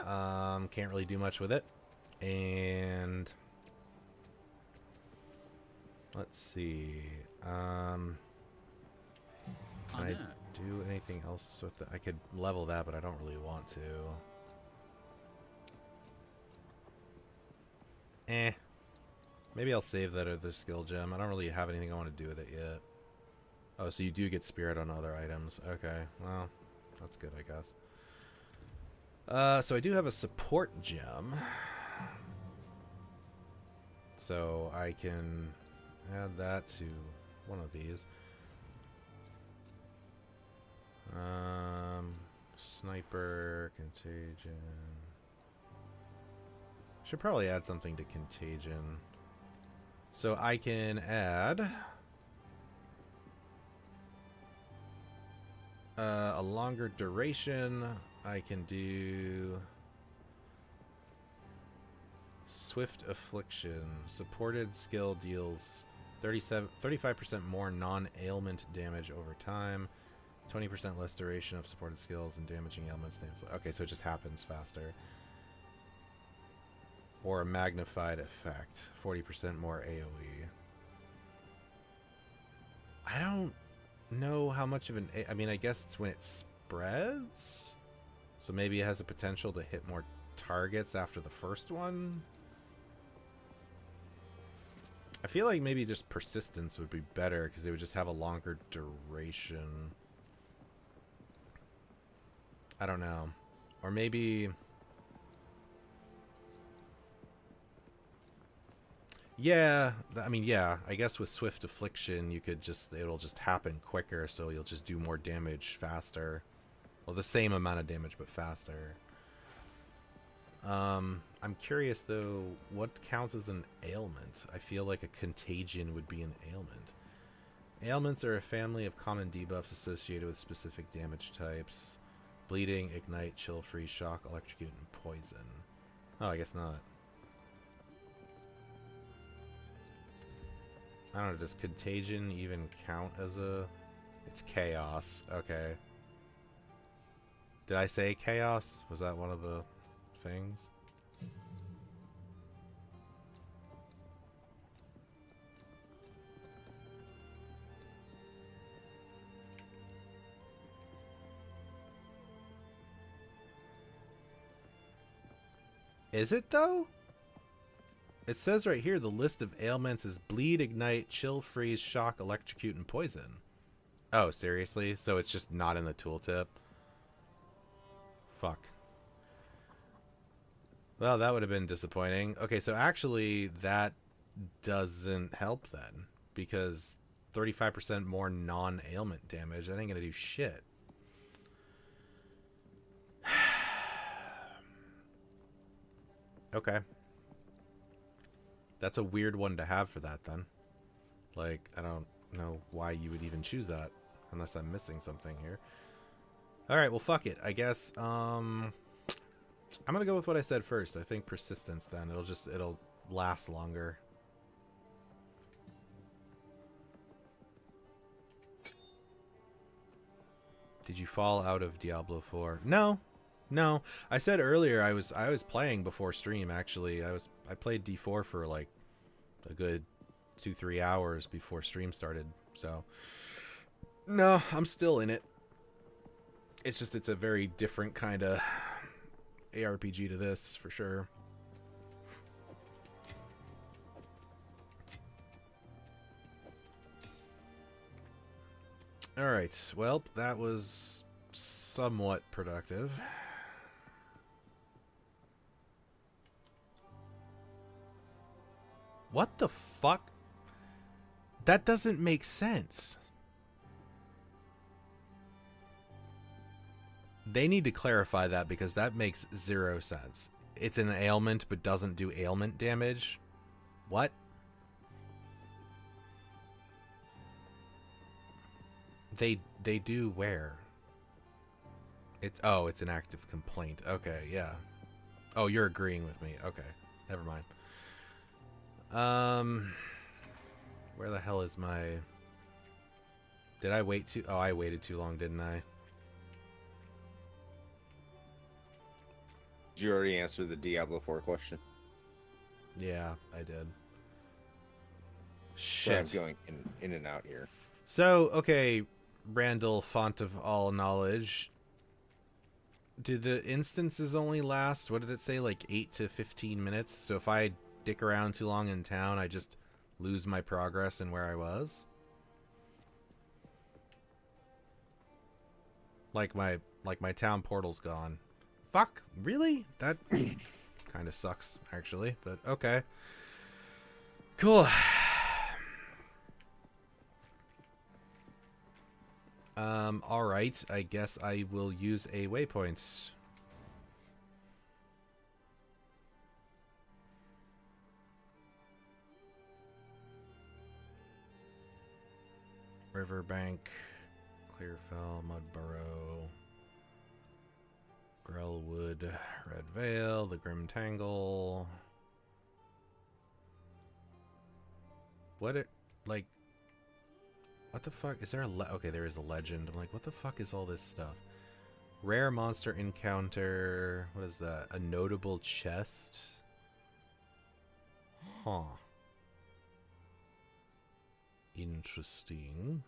Can't really do much with it. And... let's see. Can I do anything else with it? I could level that, but I don't really want to. Maybe I'll save that other skill gem. I don't really have anything I want to do with it yet. Oh, so you do get spirit on other items. Okay, well, that's good, I guess. So I do have a support gem. So I can add that to one of these. Sniper, contagion. Should probably add something to contagion. So I can add a longer duration. I can do Swift Affliction. Supported skill deals 35% more non-ailment damage over time. 20% less duration of supported skills and damaging ailments. Okay, so it just happens faster. Or a magnified effect. 40% more AoE. I don't know how much of an... I mean, I guess it's when it spreads? So maybe it has a potential to hit more targets after the first one? I feel like maybe just persistence would be better because they would just have a longer duration. I don't know. Or maybe... Yeah, I mean, yeah, I guess with Swift Affliction, you could just, it'll just happen quicker, so you'll just do more damage faster. Well, the same amount of damage, but faster. I'm curious, though, what counts as an ailment? I feel like a contagion would be an ailment. Ailments are a family of common debuffs associated with specific damage types. Bleeding, ignite, chill, freeze, shock, electrocute, and poison. Oh, I guess not. I don't know, does contagion even count as a... It's chaos. Okay. Did I say chaos? Was that one of the things? Is it though? It says right here the list of ailments is bleed, ignite, chill, freeze, shock, electrocute, and poison. Oh, seriously? So it's just not in the tooltip? Fuck. Well, that would have been disappointing. Okay, so actually that doesn't help then, because 35% more non-ailment damage, that ain't gonna do shit. Okay. That's a weird one to have for that then. Like, I don't know why you would even choose that, unless I'm missing something here. Alright, well fuck it. I guess, I'm gonna go with what I said first. I think persistence then. It'll last longer. Did you fall out of Diablo 4? No. No. I said earlier I was playing before stream actually. I played D4 for like a good 2-3 hours before stream started. So no, I'm still in it. It's just it's a very different kind of ARPG to this for sure. All right. Well, that was somewhat productive. What the fuck? That doesn't make sense. They need to clarify that because that makes 0 sense. It's an ailment but doesn't do ailment damage. What? They do where? It's it's an active complaint. Okay, yeah. Oh, you're agreeing with me. Okay. Never mind. Where the hell is my... Did I wait too... Oh, I waited too long, didn't I? Did you already answer the Diablo 4 question? Yeah, I did. Sorry, I'm Shit. going in and out here. So, okay, Randall, font of all knowledge. Do the instances only last, what did it say, like 8 to 15 minutes? So if I dick around too long in town, I just lose my progress in where I was? Like my town portal's gone. Fuck, really? That kind of sucks, actually, but okay. Cool. Alright, I guess I will use a waypoint. Riverbank, Clearfell, Mudburrow, Grellwood, Red Vale, the Grim Tangle. What it, like, what the fuck? Is there a okay, there is a legend. I'm like, what the fuck is all this stuff? Rare monster encounter. What is that? A notable chest? Huh. Interesting.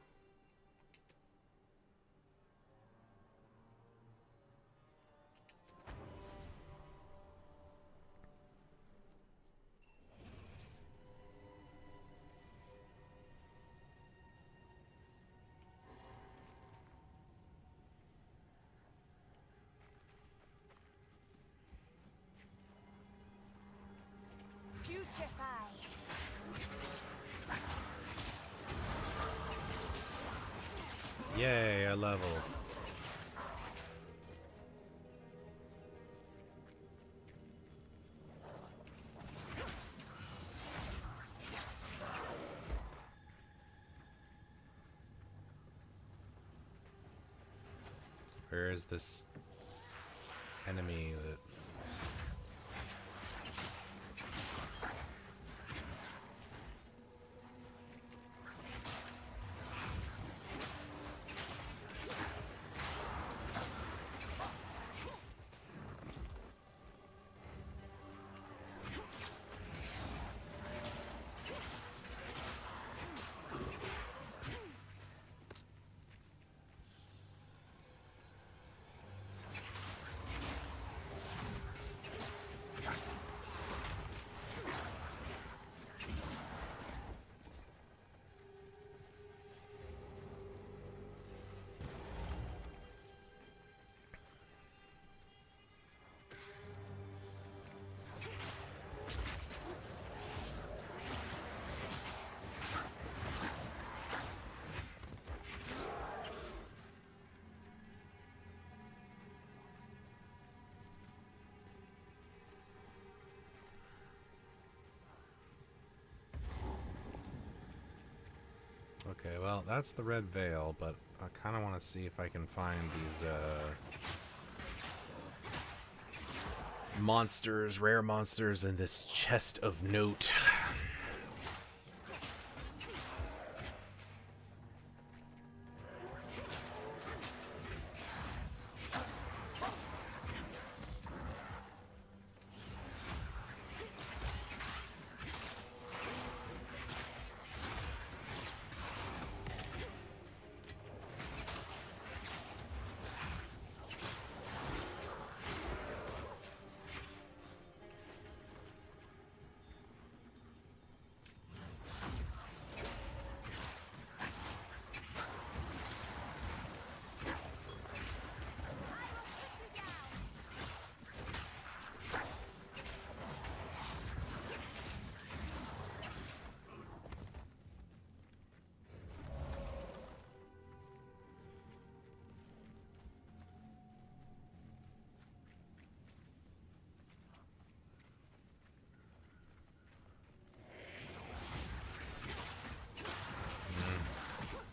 Yay, I leveled. Where is this enemy that... Okay, well, that's the red veil, but I kind of want to see if I can find these, monsters, rare monsters in this chest of note.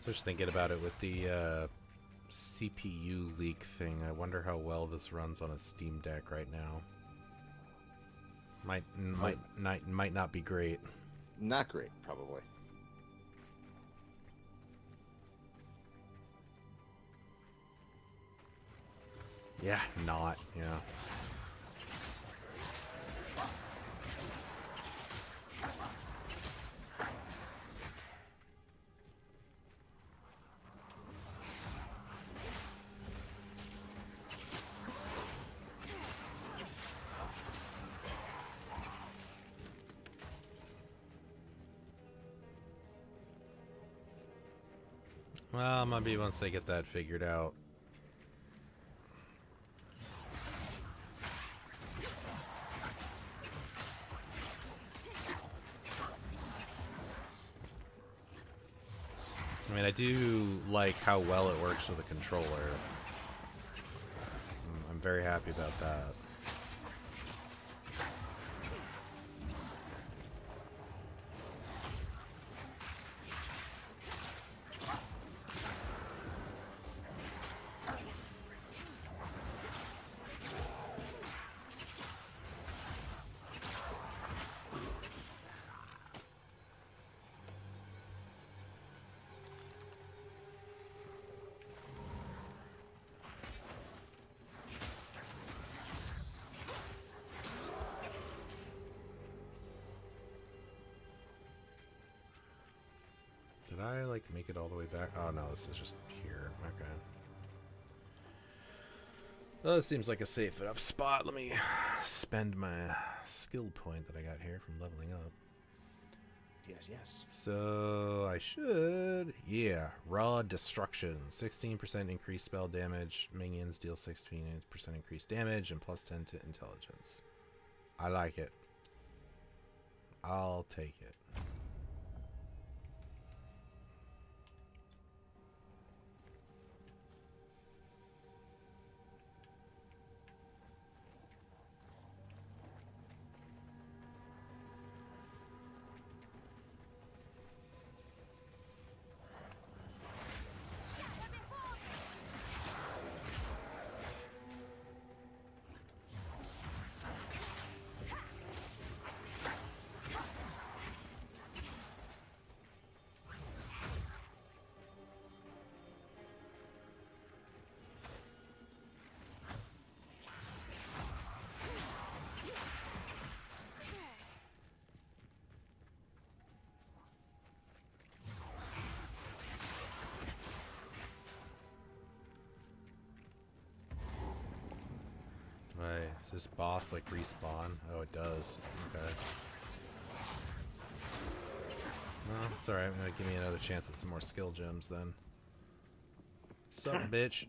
Just thinking about it with the CPU leak thing, I wonder how well this runs on a Steam Deck right now. Might not be great. Not great, probably. Yeah, not, yeah. Well, maybe once they get that figured out. I mean, I do like how well it works with a controller. I'm very happy about that. Did I, like, make it all the way back? Oh, no, this is just here. Okay. Well, this seems like a safe enough spot. Let me spend my skill point that I got here from leveling up. Yes, yes. So, I should... Yeah. Raw Destruction. 16% increased spell damage. Minions deal 16% increased damage and plus 10 to intelligence. I like it. I'll take it. this boss like respawn? Oh, it does. Okay. Well, it's alright. Give me another chance at some more skill gems then. Sup, bitch?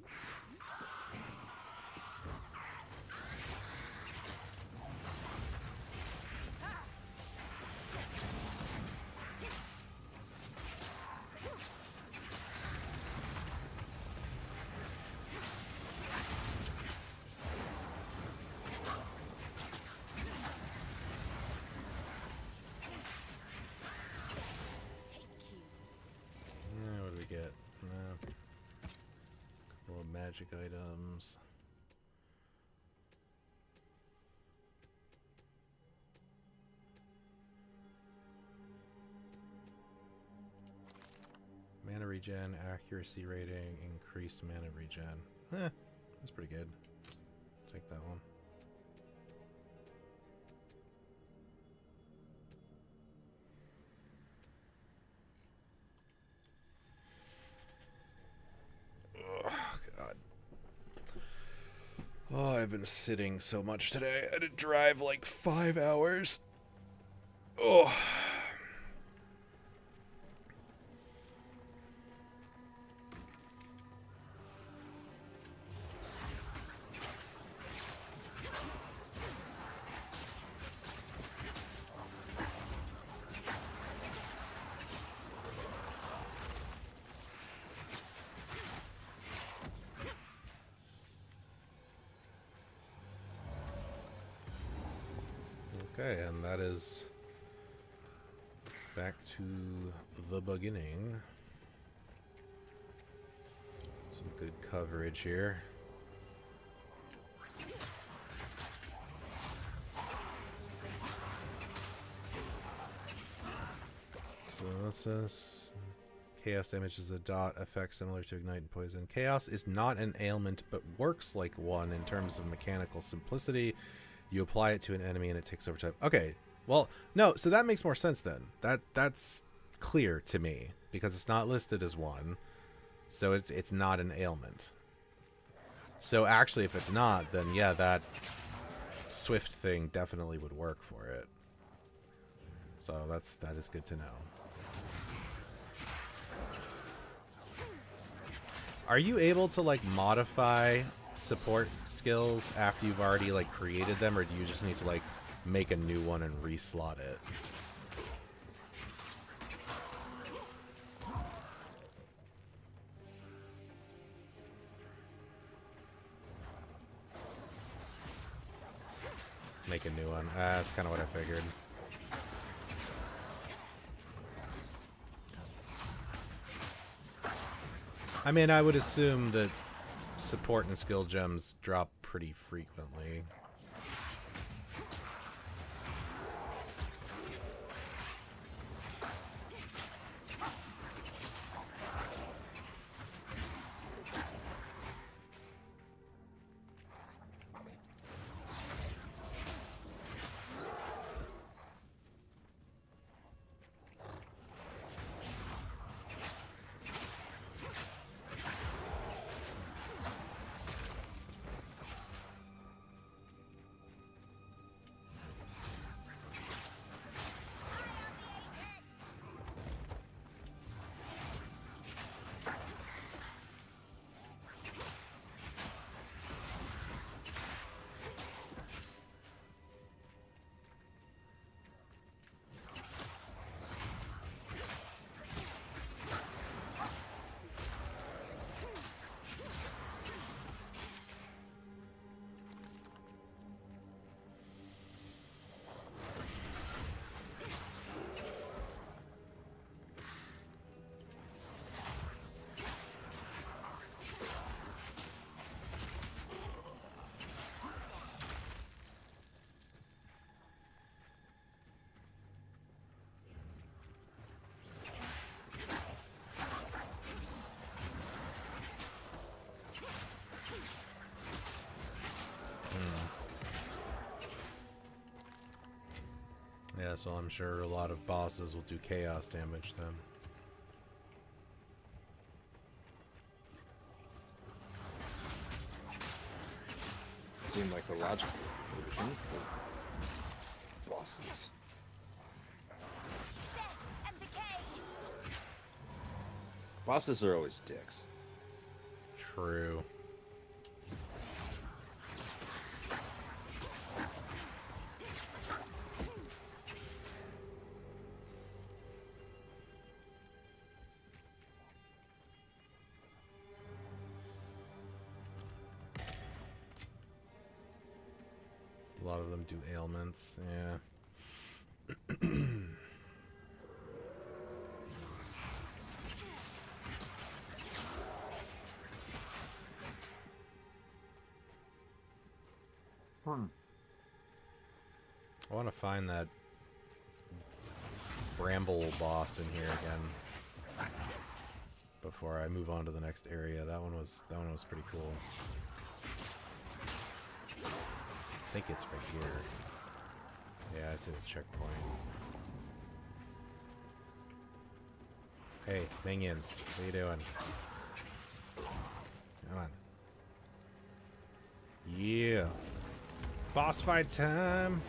What do we get? Couple of magic items. Mana regen, accuracy rating, increased mana regen. That's pretty good. Take that one. Oh, God. Oh, I've been sitting so much today. I had to drive like 5 hours. Oh. Okay, and that is back to the beginning. Some good coverage here. So what's this? Chaos damage is a dot effect similar to ignite and poison. Chaos is not an ailment, but works like one in terms of mechanical simplicity. You apply it to an enemy and it takes over time. Okay, well, no, so that makes more sense then. That's clear to me because it's not listed as one, so it's not an ailment. So actually, if it's not, then yeah, that swift thing definitely would work for it. So that is good to know. Are you able to like modify support skills after you've already like created them, or do you just need to like make a new one and reslot it? Make a new one. That's kind of what I figured. I mean, I would assume that support and skill gems drop pretty frequently. Yeah, so I'm sure a lot of bosses will do chaos damage then. Seemed like the logical version for bosses. Death and decay. Bosses are always dicks. True. A lot of them do ailments, yeah. I want to find that bramble boss in here again before I move on to the next area. That one was pretty cool. I think it's right here. Yeah, it's at a checkpoint. Hey, minions, what are you doing? Come on. Yeah. Boss fight time!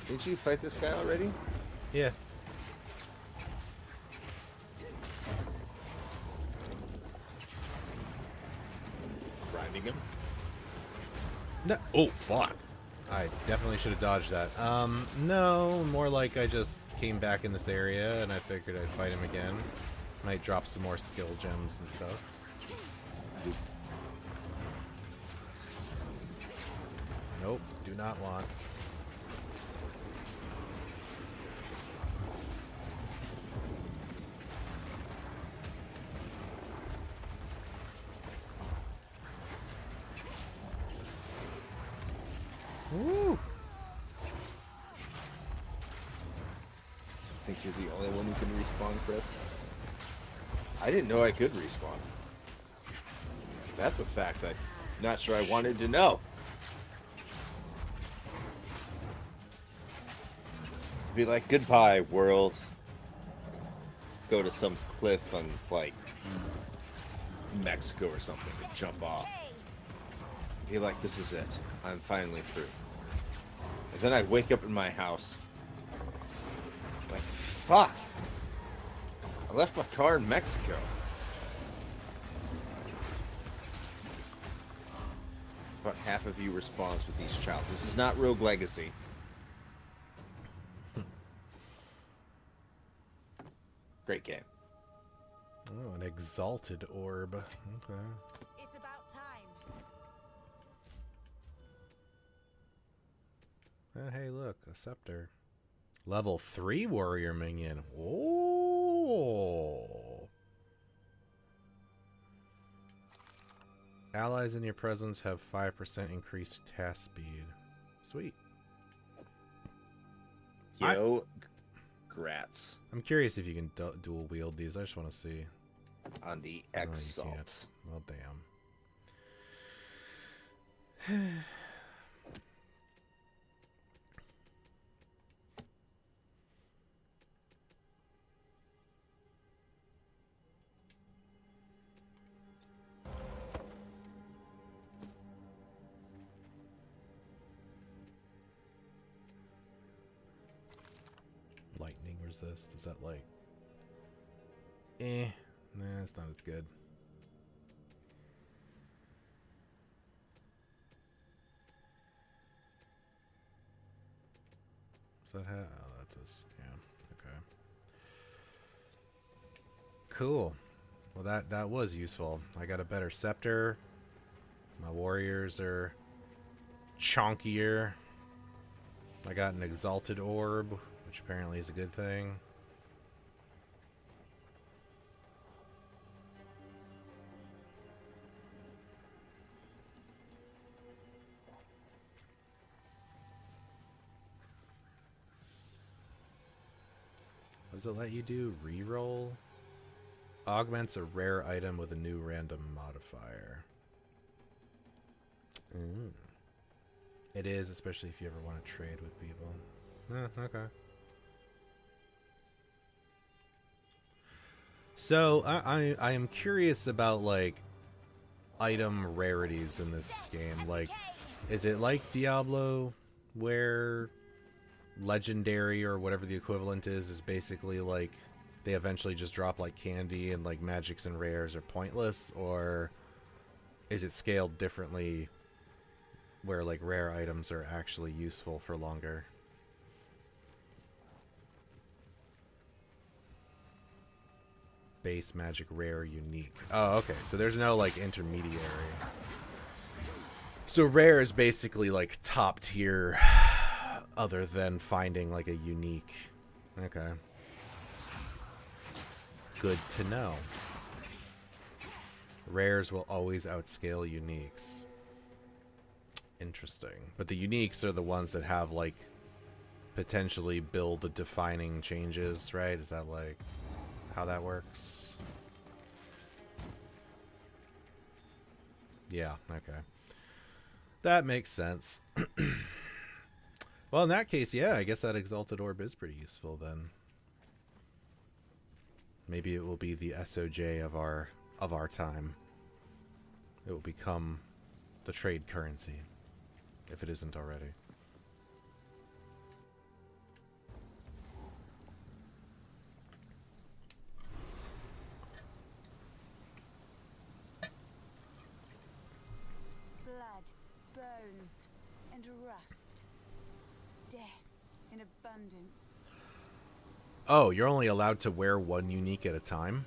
Didn't you fight this guy already? Yeah. Grinding him? No. Oh, fuck. I definitely should have dodged that. No, more like I just came back in this area and I figured I'd fight him again. Might drop some more skill gems and stuff. Nope, do not want. Woo! I think you're the only one who can respawn, Chris. I didn't know I could respawn. That's a fact I'm not sure I wanted to know. Be like, goodbye, world. Go to some cliff on, like, Mexico or something and jump off. Be like, this is it. I'm finally free. And then I'd wake up in my house. Like, fuck. I left my car in Mexico. About half of you respawns with each child. This is not Rogue Legacy. Great game. Oh, an exalted orb. Okay. It's about time. Oh, hey, look, a scepter. Level 3 warrior minion. Oh. Allies in your presence have 5% increased task speed. Sweet. Yo, grats. I'm curious if you can dual wield these. I just want to see. On the No, you Exalt. can't. Well, damn. Lightning resist. Is that like... Nah, it's not as good. Does that have... Oh, that does. Yeah. Okay. Cool. Well, that was useful. I got a better scepter. My warriors are chonkier. I got an exalted orb, which apparently is a good thing. What does it let you do? Reroll? Augments a rare item with a new random modifier. It is, especially if you ever want to trade with people. Okay. So I am curious about, like, item rarities in this game? Like, is it like Diablo, where legendary or whatever the equivalent is basically like they eventually just drop like candy and like magics and rares are pointless, or is it scaled differently where like rare items are actually useful for longer? Base, magic, rare, unique. Oh, okay. So there's no like intermediary. So rare is basically like top tier other than finding like a unique. Okay. Good to know. Rares will always outscale uniques. Interesting. But the uniques are the ones that have like potentially build defining changes, right? Is that like how that works? Yeah, okay. That makes sense. Well, in that case, yeah, I guess that Exalted Orb is pretty useful then. Maybe it will be the SOJ of our time. It will become the trade currency, if it isn't already. Blood, bones, and rust. Death in abundance. Oh, you're only allowed to wear one unique at a time?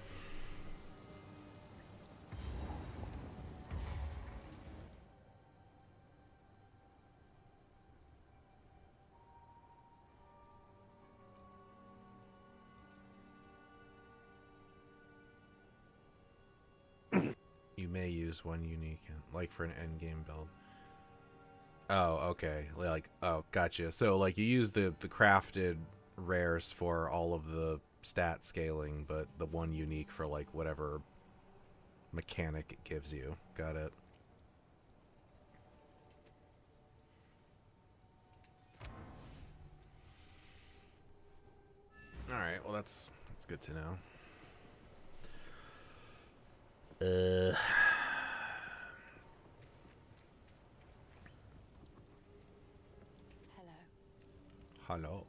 You may use one unique, like for an endgame build. Oh, okay. Like, oh, gotcha. So, like, you use the crafted rares for all of the stat scaling, but the one unique for, like, whatever mechanic it gives you. Got it. Alright, well, that's good to know. Hello. Hello.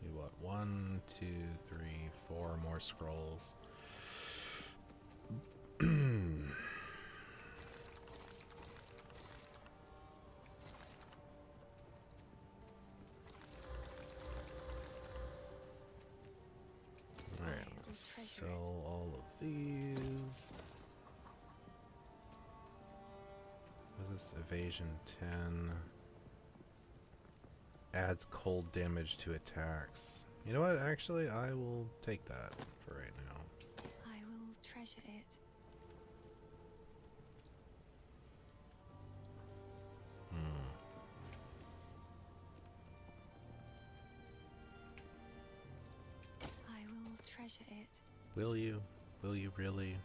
You what? 1, 2, 3, 4 more scrolls. Alright, let's sell all of these. What is this? Evasion 10. Adds cold damage to attacks. You know what? Actually, I will take that for right now. I will treasure it. I will treasure it. Will you? Will you really?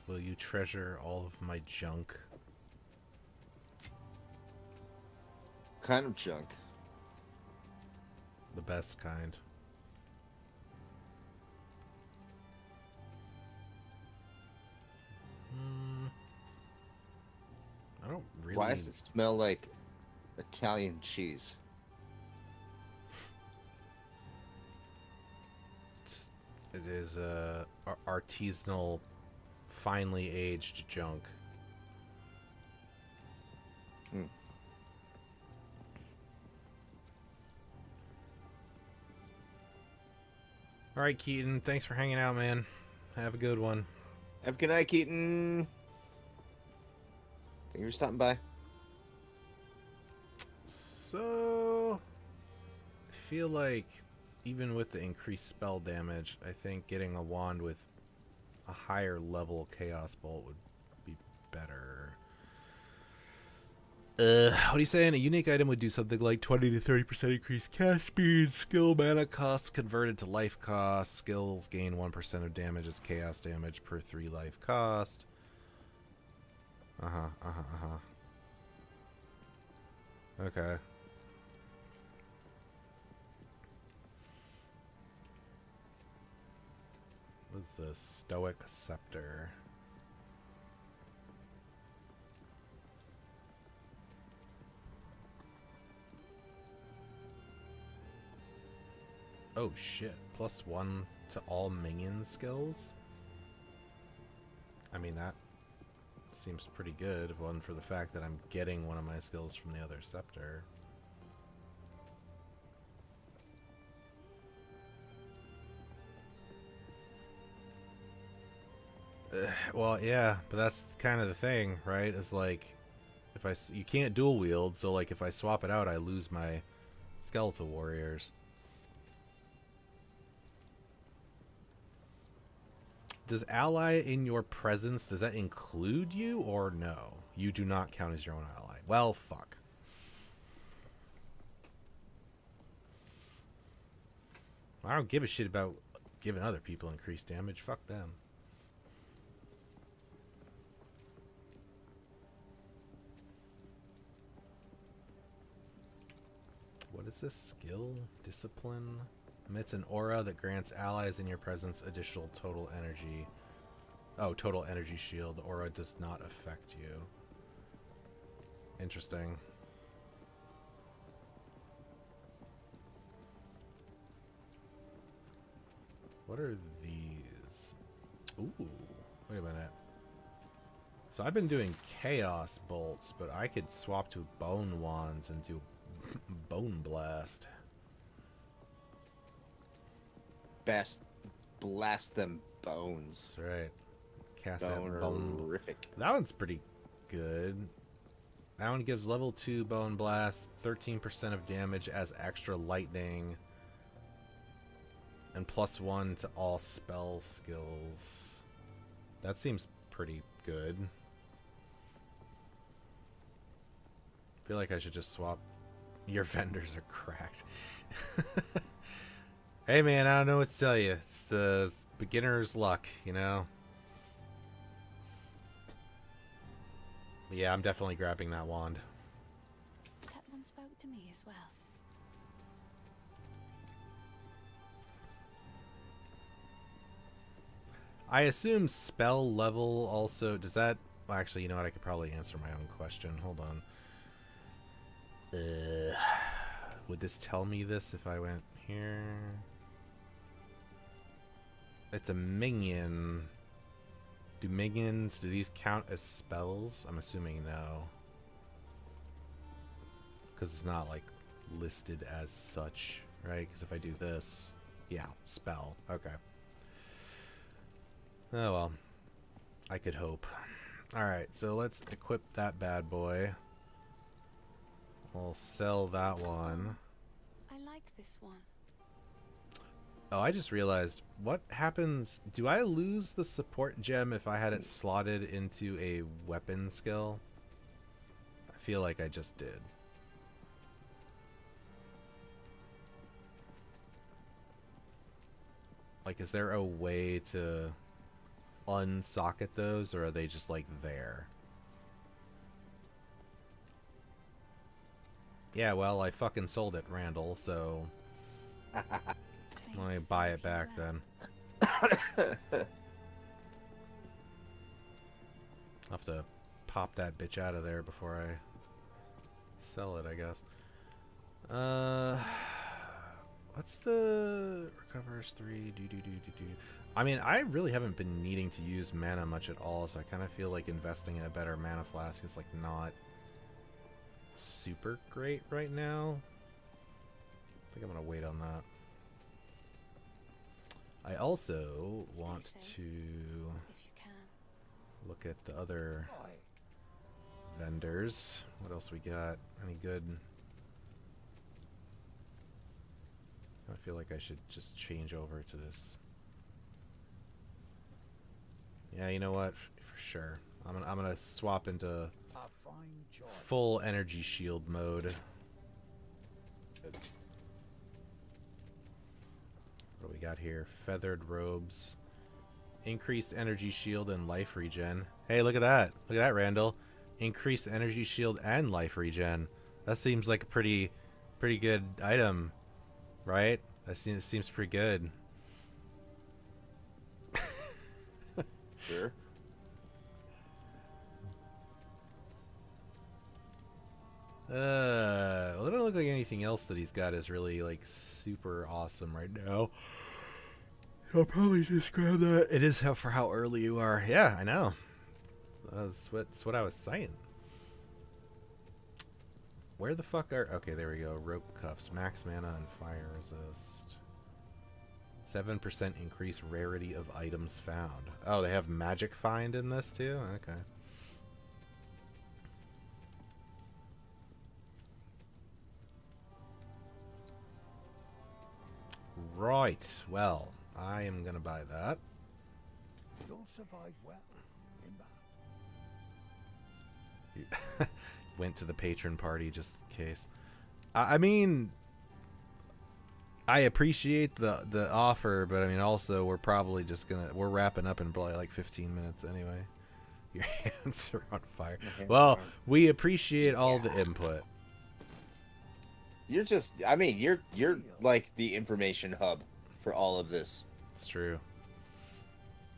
Will you treasure all of my junk? Kind of junk. The best kind. I don't really... Why does it smell like Italian cheese? It is artisanal, finely aged junk. Hmm. All right, Keaton. Thanks for hanging out, man. Have a good one. Have a good night, Keaton. Thank you for stopping by. So, I feel like even with the increased spell damage, I think getting a wand with a higher level Chaos Bolt would be better. What are you saying? A unique item would do something like 20 to 30% increased cast speed, skill mana costs converted to life cost, skills gain 1% of damage as chaos damage per 3 life cost. Okay. Was the Stoic Scepter? Oh shit, +1 to all minion skills? I mean, that seems pretty good, if it wasn't for the fact that I'm getting one of my skills from the other scepter. Well, yeah, but that's kind of the thing, right? Is like, you can't dual wield, so like if I swap it out, I lose my skeletal warriors. Does ally in your presence, does that include you or no? You do not count as your own ally. Well, fuck. I don't give a shit about giving other people increased damage. Fuck them. What is this skill? Discipline? Emits an aura that grants allies in your presence additional total energy. Oh, total energy shield. The aura does not affect you. Interesting. What are these? Ooh, wait a minute. So I've been doing chaos bolts, but I could swap to bone wands and do bone blast. Best blast them bones. That's right. Cast that bone. Bonerific. That one's pretty good. That one gives level 2 bone blast, 13% of damage as extra lightning, and +1 to all spell skills. That seems pretty good. I feel like I should just swap. Your vendors are cracked. Hey man, I don't know what to tell you. It's the beginner's luck, you know? Yeah, I'm definitely grabbing that wand. That one spoke to me as well. I assume spell level also, does that, well, actually, you know what, I could probably answer my own question. Hold on. Would this tell me this if I went here? It's a minion. Do minions, do these count as spells? I'm assuming no. Because it's not like listed as such, right? Because if I do this, yeah, spell. Okay. Oh well. I could hope. Alright, so let's equip that bad boy. We'll sell that one. I like this one. Oh, I just realized, what happens, do I lose the support gem if I had it slotted into a weapon skill? I feel like I just did. Like, is there a way to unsocket those, or are they just like there? Yeah, well, I fucking sold it, Randall, so let me buy it back then. I'll have to pop that bitch out of there before I sell it, I guess. What's the recovers 3? I mean, I really haven't been needing to use mana much at all, so I kind of feel like investing in a better mana flask is like not super great right now. I think I'm gonna wait on that. I also want to If you can. look at the other vendors. What else we got? Any good? I feel like I should just change over to this. Yeah, you know what? For sure. I'm gonna swap into full energy shield mode. What do we got here? Feathered robes. Increased energy shield and life regen. Hey, look at that. Look at that, Randall. Increased energy shield and life regen. That seems like a pretty good item, right? That seems pretty good. sure. Well, it doesn't look like anything else that he's got is really like super awesome right now. I'll probably just grab that. It is for how early you are. Yeah, I know. That's what I was saying. Where the fuck are... Okay, there we go. Rope cuffs. Max mana and fire resist. 7% increase rarity of items found. Oh, they have magic find in this too? Okay. Right. Well, I am going to buy that. You'll survive well in that. Went to the patron party just in case. I mean, I appreciate the offer, but I mean also we're probably just we're wrapping up in probably like 15 minutes anyway. Your hands are on fire. Well, we appreciate all the input. You're just, I mean, you're like the information hub for all of this. It's true.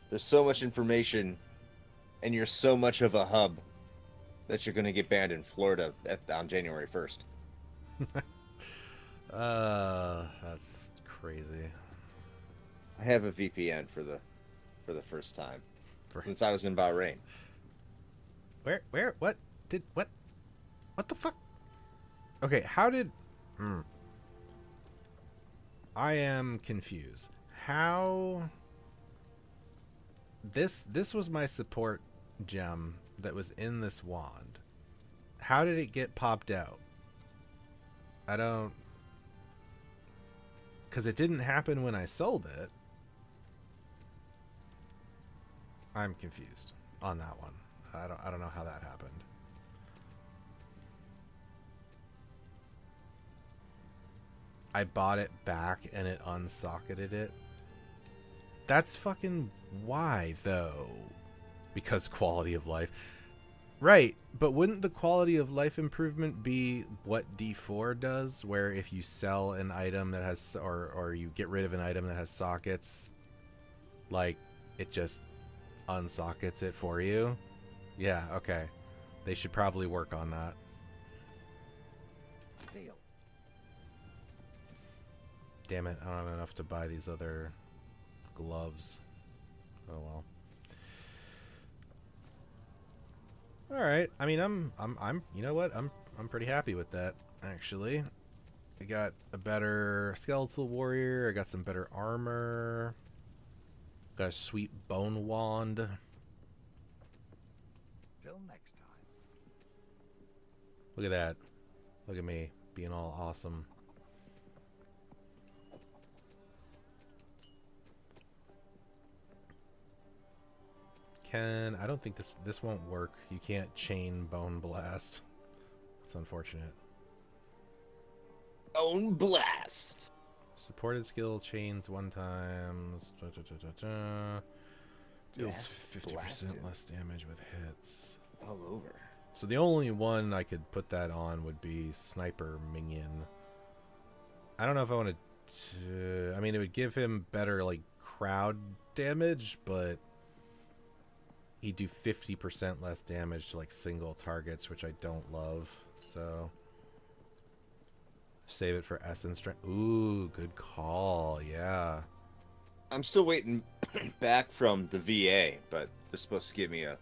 There's so much information, and you're so much of a hub that you're going to get banned in Florida on January 1st. That's crazy. I have a VPN for the first time since I was in Bahrain. Where, what the fuck? Okay, how did... I am confused. How... This was my support gem that was in this wand. How did it get popped out? I don't... Because it didn't happen when I sold it. I'm confused on that one. I don't know how that happened. I bought it back and it unsocketed it. That's fucking why, though. Because quality of life. Right, but wouldn't the quality of life improvement be what D4 does? Where if you sell an item that has, or you get rid of an item that has sockets, like, it just unsockets it for you? Yeah, okay. They should probably work on that. Deal. Damn it, I don't have enough to buy these other gloves. Oh well. All right. I mean, I'm you know what? I'm pretty happy with that actually. I got a better skeletal warrior, I got some better armor. Got a sweet bone wand. Till next time. Look at that. Look at me being all awesome. I don't think this won't work. You can't chain bone blast. It's unfortunate. Bone blast. Supported skill chains one time. Deals 50% less damage with hits. All over. So the only one I could put that on would be Sniper Minion. I don't know if I want to... I mean, it would give him better, like, crowd damage, but he'd do 50% less damage to, like, single targets, which I don't love. So save it for Essence Strength. Ooh, good call. Yeah. I'm still waiting back from the VA, but they're supposed to give me a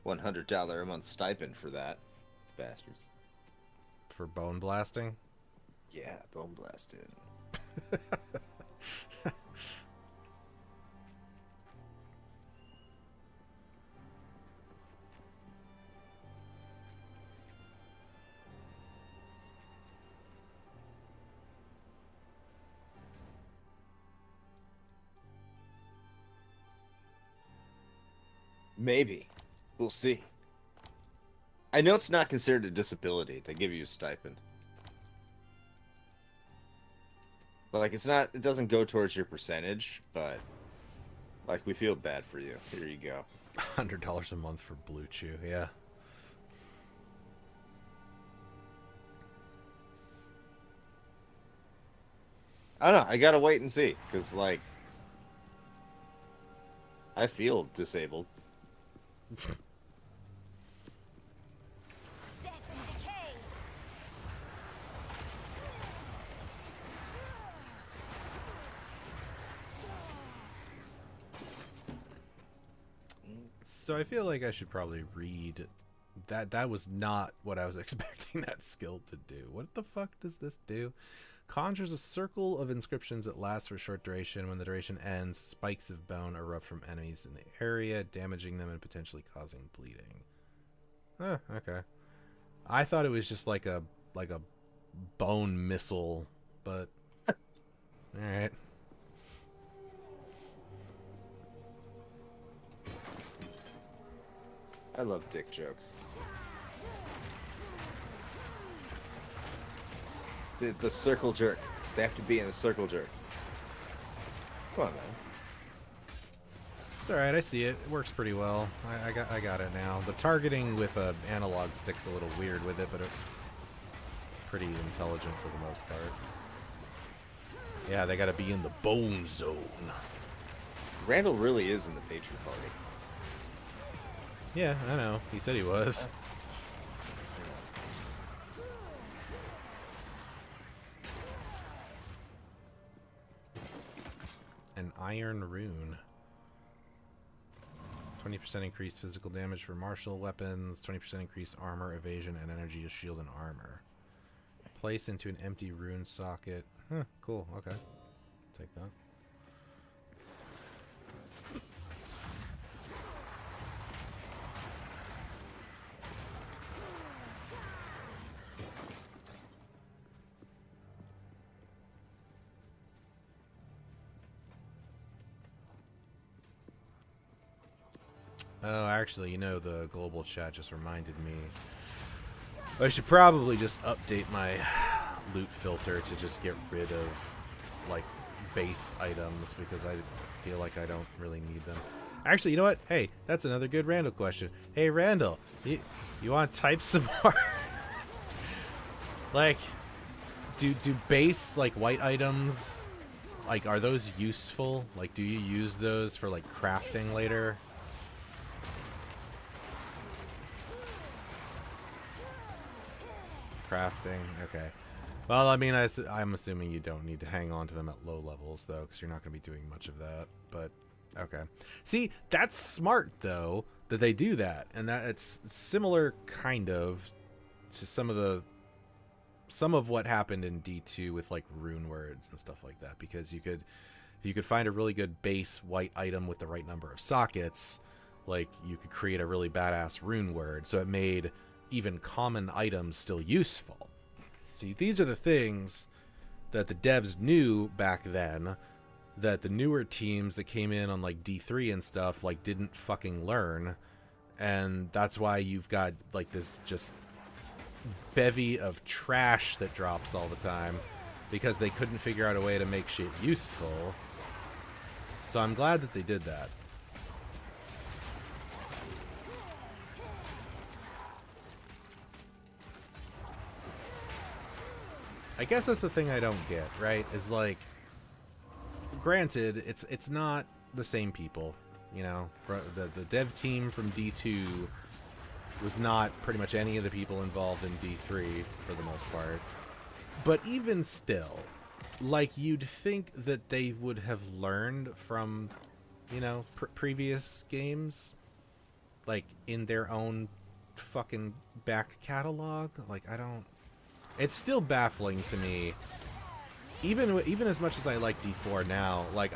$100 a month stipend for that. Bastards. For bone blasting? Yeah, bone blasted. Maybe. We'll see. I know it's not considered a disability. They give you a stipend. But, like, it's not... It doesn't go towards your percentage, but... Like, we feel bad for you. Here you go. $100 a month for Blue Chew, yeah. I don't know. I gotta wait and see. Because, like... I feel disabled. Death and decay. So I feel like I should probably read that. That was not what I was expecting that skill to do. What the fuck does this do? Conjures a circle of inscriptions that lasts for a short duration. When the duration ends, spikes of bone erupt from enemies in the area, damaging them and potentially causing bleeding. Oh, okay. I thought it was just like a bone missile, but all right. I love dick jokes. The circle jerk. They have to be in the circle jerk. Come on, man. It's all right. I see it. It works pretty well. I got it now. The targeting with a analog stick's a little weird with it, but it's pretty intelligent for the most part. Yeah, they got to be in the bone zone. Randall really is in the patron party. Yeah, I know. He said he was. An iron rune. 20% increased physical damage for martial weapons, 20% increased armor, evasion, and energy to shield and armor. Place into an empty rune socket. Huh, cool, okay. Take that. Oh, actually, you know, the global chat just reminded me. I should probably just update my loot filter to just get rid of, like, base items, because I feel like I don't really need them. Actually, you know what? Hey, that's another good Randall question. Hey, Randall, you want to type some more? Like, do base, like, white items, like, are those useful? Like, do you use those for, like, crafting later? Crafting, okay. Well, I mean, I'm assuming you don't need to hang on to them at low levels, though, because you're not going to be doing much of that. But, okay. See, that's smart, though, that they do that. And that it's similar, kind of, to some of what happened in D2 with, like, rune words and stuff like that. Because you could find a really good base white item with the right number of sockets, like, you could create a really badass rune word. So it made even common items still useful. See, these are the things that the devs knew back then that the newer teams that came in on like D3 and stuff like didn't fucking learn, and that's why you've got like this just bevy of trash that drops all the time because they couldn't figure out a way to make shit useful. So I'm glad that they did that. I guess that's the thing I don't get, right? Is like, granted, it's not the same people, you know. The dev team from D2 was not pretty much any of the people involved in D3 for the most part. But even still, like, you'd think that they would have learned from, you know, previous games, like in their own fucking back catalog. Like, I don't. It's still baffling to me, even as much as I like D4 now, like,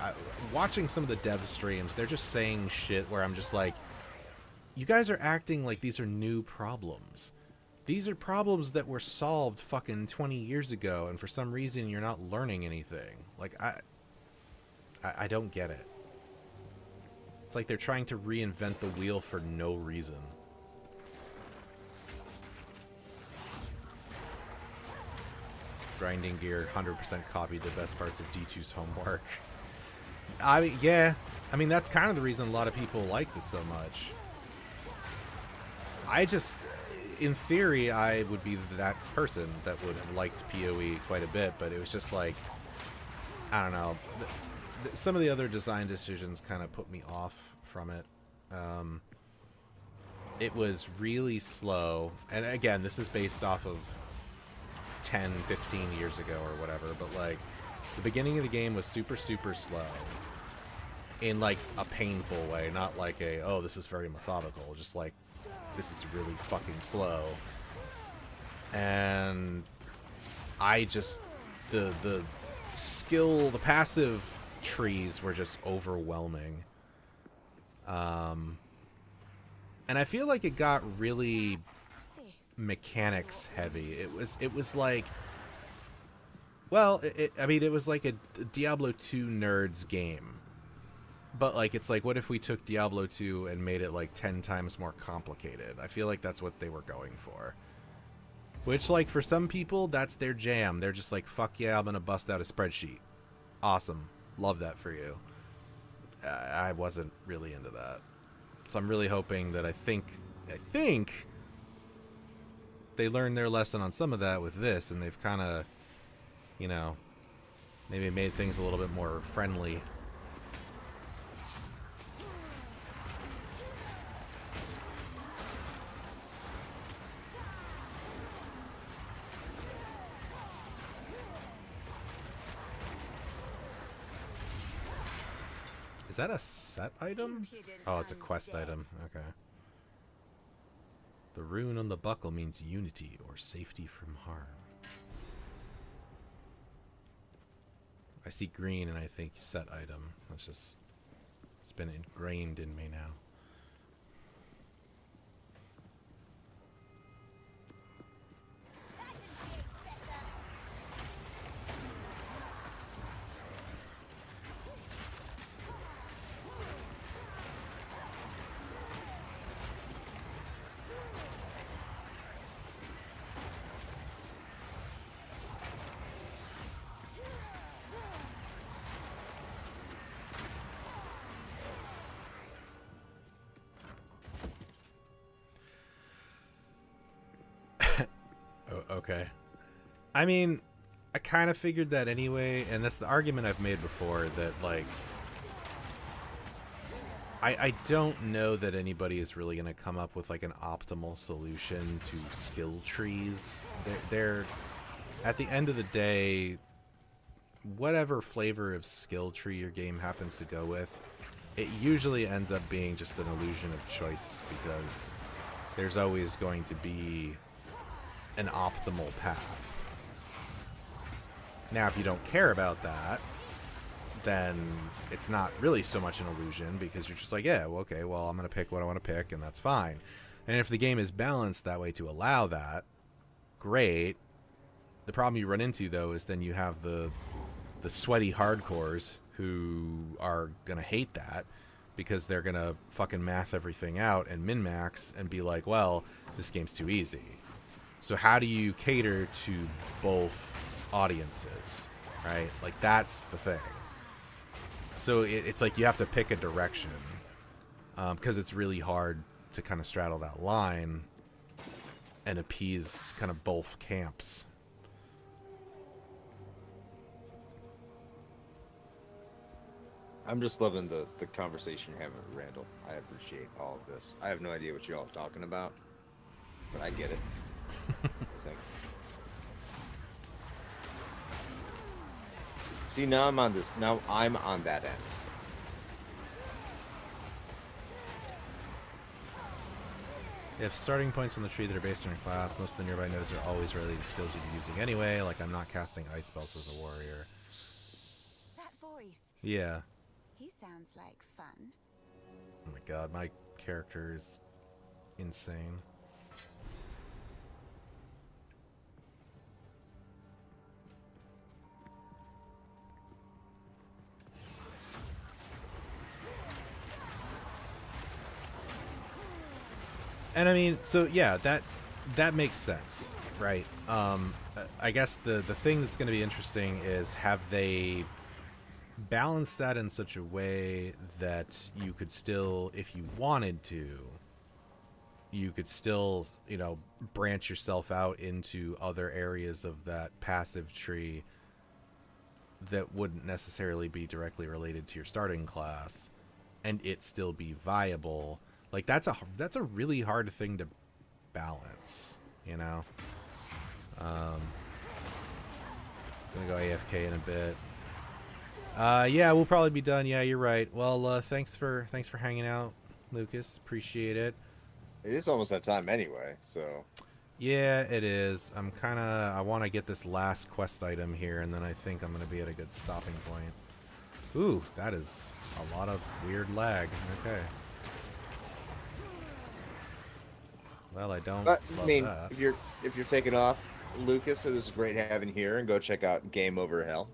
watching some of the dev streams, they're just saying shit where I'm just like, you guys are acting like these are new problems. These are problems that were solved fucking 20 years ago, and for some reason you're not learning anything. Like, I don't get it. It's like they're trying to reinvent the wheel for no reason. Grinding gear 100% copied the best parts of D2's homework. I mean, yeah. I mean, that's kind of the reason a lot of people liked it so much. I just, in theory, I would be that person that would have liked PoE quite a bit, but it was just like, I don't know. Some of the other design decisions kind of put me off from it. it was really slow. And again, this is based off of 10, 15 years ago or whatever, but like the beginning of the game was super, super slow in like a painful way, not like a, oh, this is very methodical, just like this is really fucking slow. And I just, the skill, the passive trees were just overwhelming. And I feel like it got really mechanics heavy. It was like, well, I mean, it was like a Diablo 2 nerds game. But like, it's like, what if we took Diablo 2 and made it like 10 times more complicated? I feel like that's what they were going for. Which, like, for some people, that's their jam. They're just like, fuck yeah, I'm gonna bust out a spreadsheet. Awesome. Love that for you. I wasn't really into that. So I'm really hoping that I think they learned their lesson on some of that with this, and they've kind of, you know, maybe made things a little bit more friendly. Is that a set item? Oh, it's a quest item. Okay. The rune on the buckle means unity or safety from harm. I see green and I think set item. It's been ingrained in me now. Okay. I mean, I kind of figured that anyway, and that's the argument I've made before, that, like, I don't know that anybody is really going to come up with, like, an optimal solution to skill trees. They're at the end of the day, whatever flavor of skill tree your game happens to go with, it usually ends up being just an illusion of choice, because there's always going to be an optimal path. Now, if you don't care about that, then it's not really so much an illusion, because you're just like, yeah, well, okay, well, I'm going to pick what I want to pick, and that's fine. And if the game is balanced that way to allow that, great. The problem you run into, though, is then you have the sweaty hardcores who are going to hate that, because they're going to fucking math everything out and min-max and be like, well, this game's too easy. So how do you cater to both audiences, right? Like, that's the thing. So it's like you have to pick a direction, because it's really hard to kind of straddle that line and appease kind of both camps. I'm just loving the conversation you're having with Randall. I appreciate all of this. I have no idea what you all are talking about, but I get it. Thank you. See, now I'm on this. Now I'm on that end. You have starting points on the tree that are based on your class. Most of the nearby nodes are always related to skills you'd be using anyway. Like, I'm not casting ice spells as a warrior. That voice. Yeah. He sounds like fun. Oh my god, my character is insane. And I mean, so yeah, that makes sense, right? I guess the thing that's going to be interesting is, have they balanced that in such a way that you could still, if you wanted to, you could still, you know, branch yourself out into other areas of that passive tree that wouldn't necessarily be directly related to your starting class, and it still be viable, Like that's a really hard thing to balance, you know. Gonna go AFK in a bit. Yeah, we'll probably be done. Yeah, you're right. Well, thanks for hanging out, Lucas. Appreciate it. It is almost that time anyway, so. Yeah, it is. I want to get this last quest item here, and then I think I'm gonna be at a good stopping point. Ooh, that is a lot of weird lag. Okay. Well, I don't But love I mean, that. if you're taking off, Lucas, it was great having you here, and go check out Game Over Hell.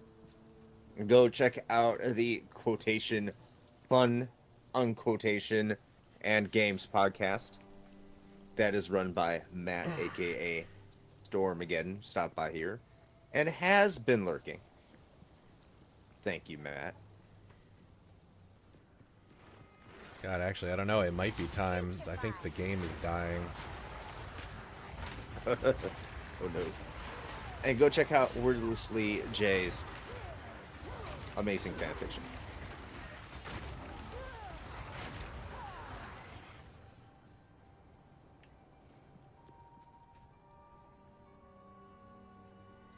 And go check out the quotation, fun, unquotation, and games podcast. That is run by Matt, aka Stormageddon. Stop by here, and has been lurking. Thank you, Matt. God, actually, I don't know. It might be time. I think the game is dying. Oh no. And go check out Wordlessly Jay's amazing fanfiction.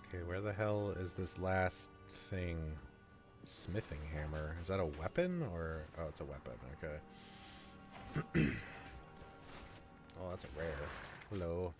Okay, where the hell is this last thing? Smithing hammer. Is that a weapon or... Oh, it's a weapon. Okay. Oh, that's a rare. Hello.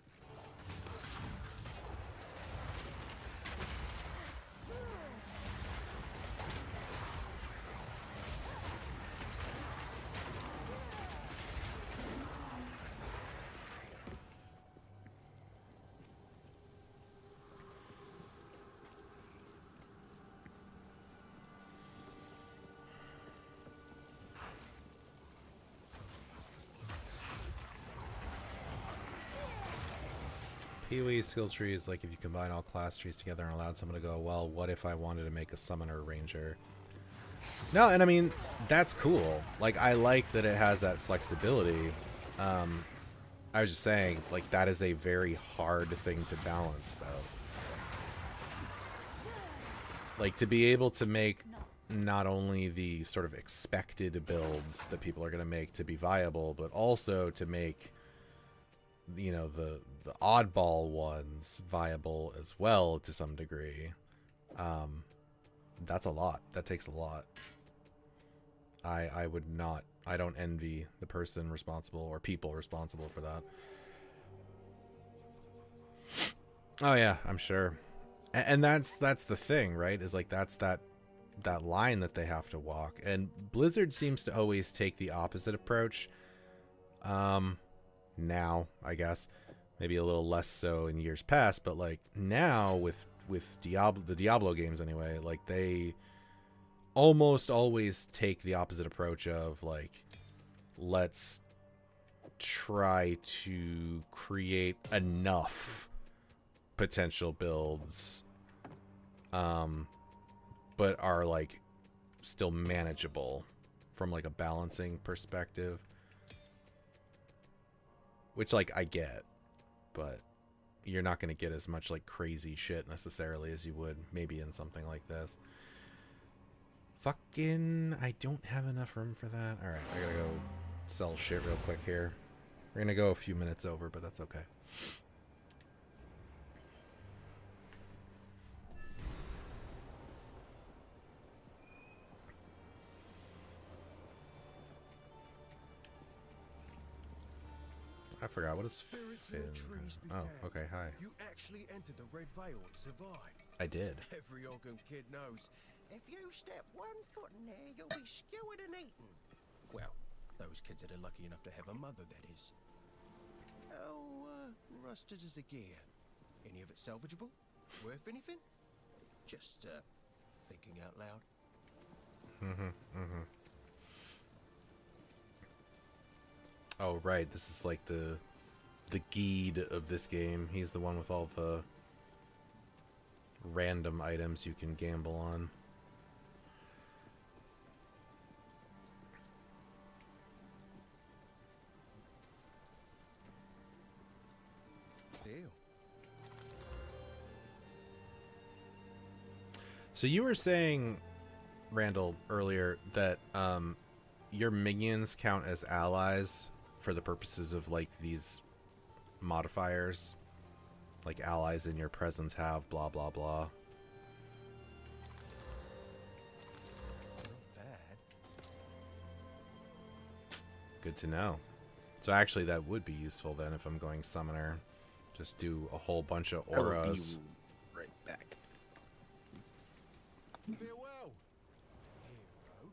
Pee-wee skill tree is like if you combine all class trees together and allowed someone to go, well, what if I wanted to make a summoner ranger? No, and I mean, that's cool. Like, I like that it has that flexibility. I was just saying, like, that is a very hard thing to balance, though. Like, to be able to make not only the sort of expected builds that people are going to make to be viable, but also to make, you know, the oddball ones viable as well to some degree. That's a lot. That takes a lot. I would not, I don't envy the person responsible or people responsible for that. Oh yeah, I'm sure. And that's the thing, right? Is like that's that line that they have to walk. And Blizzard seems to always take the opposite approach. Now, I guess, maybe a little less so in years past, but like now with the Diablo games anyway, like they almost always take the opposite approach of like, let's try to create enough potential builds, but are like still manageable from like a balancing perspective, which like I get, but you're not going to get as much like crazy shit necessarily as you would maybe in something like this. Fucking, I don't have enough room for that. All right, I gotta go sell shit real quick here. We're gonna go a few minutes over, but that's okay. I forgot, what is Spirits Finn? in the trees be Oh, damned. okay, hi. You actually entered the Red Veil and survived. I did. Every Ogham kid knows. If you step 1 foot in there, you'll be skewered and eaten. Well, those kids that are lucky enough to have a mother, that is. How rusted is the gear? Any of it salvageable? Worth anything? Just thinking out loud. Oh, right, this is like the guide of this game. He's the one with all the random items you can gamble on. Deal. So you were saying, Randall, earlier that your minions count as allies for the purposes of like these modifiers, like allies in your presence have blah blah blah. Not bad. Good to know. So actually that would be useful then if I'm going summoner. Just do a whole bunch of I will be auras. right back. Farewell, hero.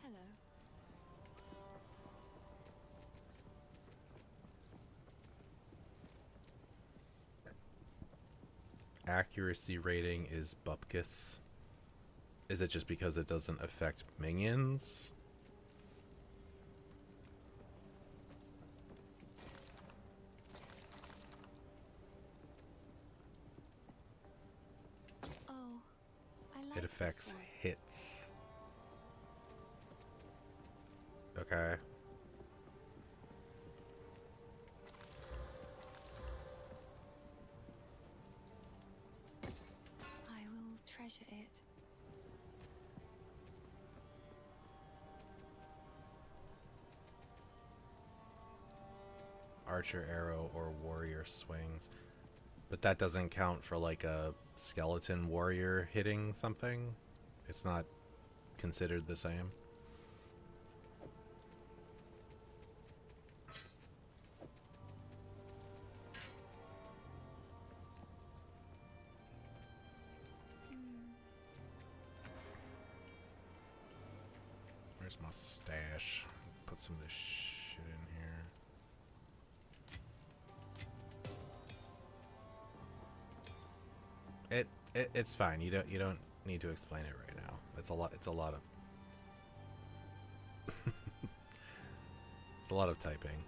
Hello. Accuracy rating is bupkis. Is it just because it doesn't affect minions? Oh, I like It affects this one. hits. Okay. I will treasure it. Archer arrow or warrior swings. But that doesn't count for like a skeleton warrior hitting something? It's not considered the same? Where's my stash? Put some of this shit in here. It's fine. You don't need to explain it right now. It's a lot of it's a lot of typing.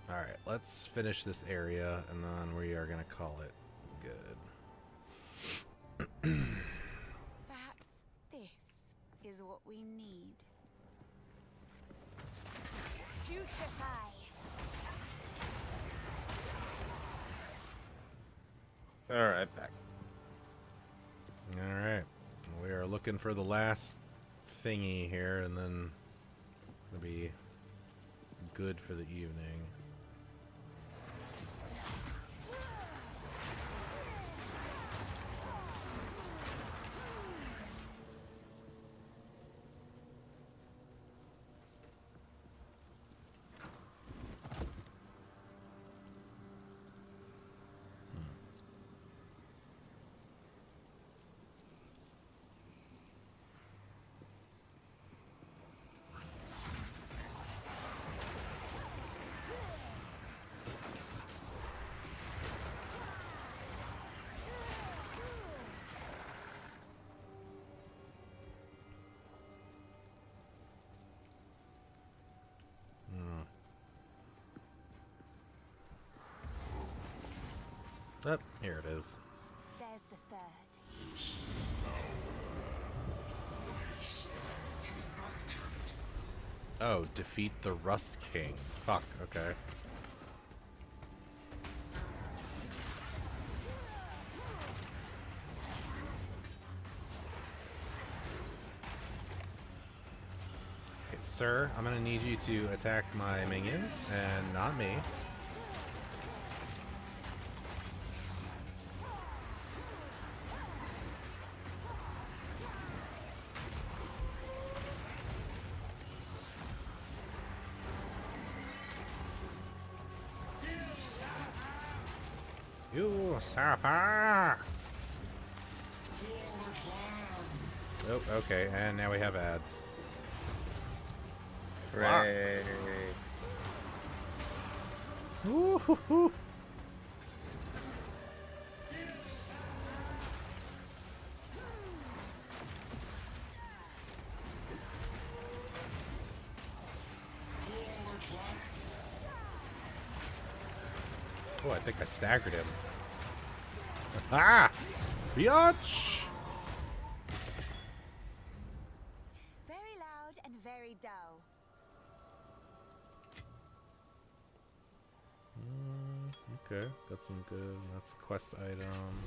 All right, let's finish this area and then we are going to call it good. Perhaps this is what we need. Putrefy! Alright, back. All right. We are looking for the last thingy here and then it'll be good for the evening. Oh, here it is. There's the third. Oh, defeat the Rust King. Fuck, okay. Okay, sir, I'm gonna need you to attack my minions and not me. You sapper! Oh, okay, and now we have ads. Hooray. Woo-hoo-hoo. Oh, I think I staggered him. Ah! Biatch! Very loud and very dull. Okay, got some good. That's a quest item.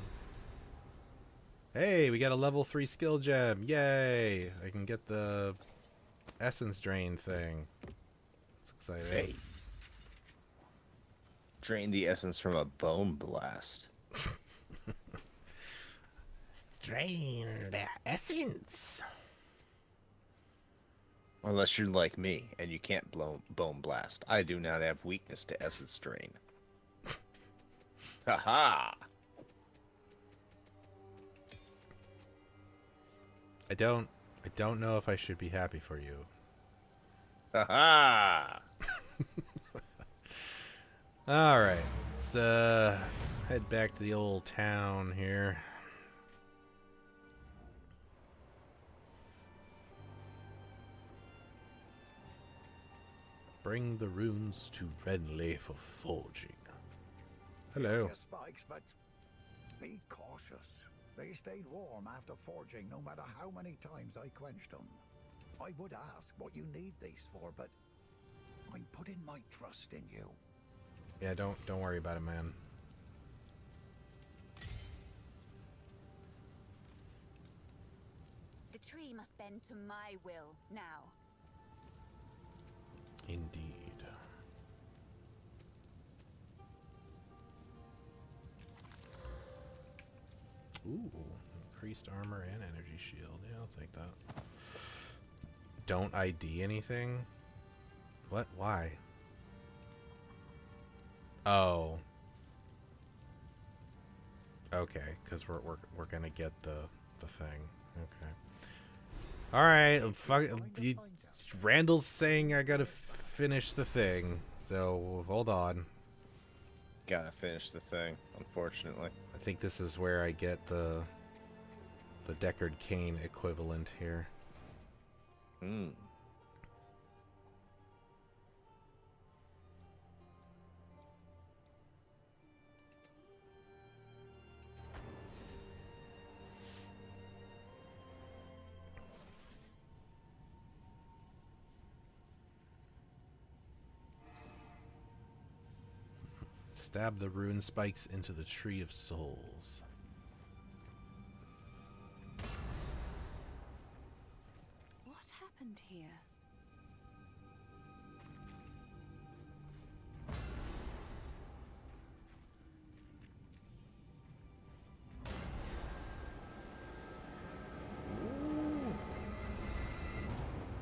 Hey, we got a level 3 skill gem. Yay! I can get the essence drain thing. It's exciting. Hey. Drain the essence from a bone blast. Drain the essence. Unless you're like me and you can't bone blast. I do not have weakness to essence drain. Haha! I don't know if I should be happy for you. Haha! All right, let's head back to the old town here. Bring the runes to Renly for forging. Hello. Your spikes, but be cautious. They stayed warm after forging no matter how many times I quenched them. I would ask what you need these for, but I'm putting my trust in you. Yeah, don't worry about it, man. The tree must bend to my will now. Indeed. Ooh, increased armor and energy shield. Yeah, I'll take that. Don't ID anything? What? Why? Oh. Okay, because we're gonna get the thing. Okay. All right. Fuck. Randall's saying I gotta finish the thing, so hold on. Gotta finish the thing, unfortunately. I think this is where I get the Deckard Cain equivalent here. Hmm. Stab the rune spikes into the Tree of Souls. What happened here?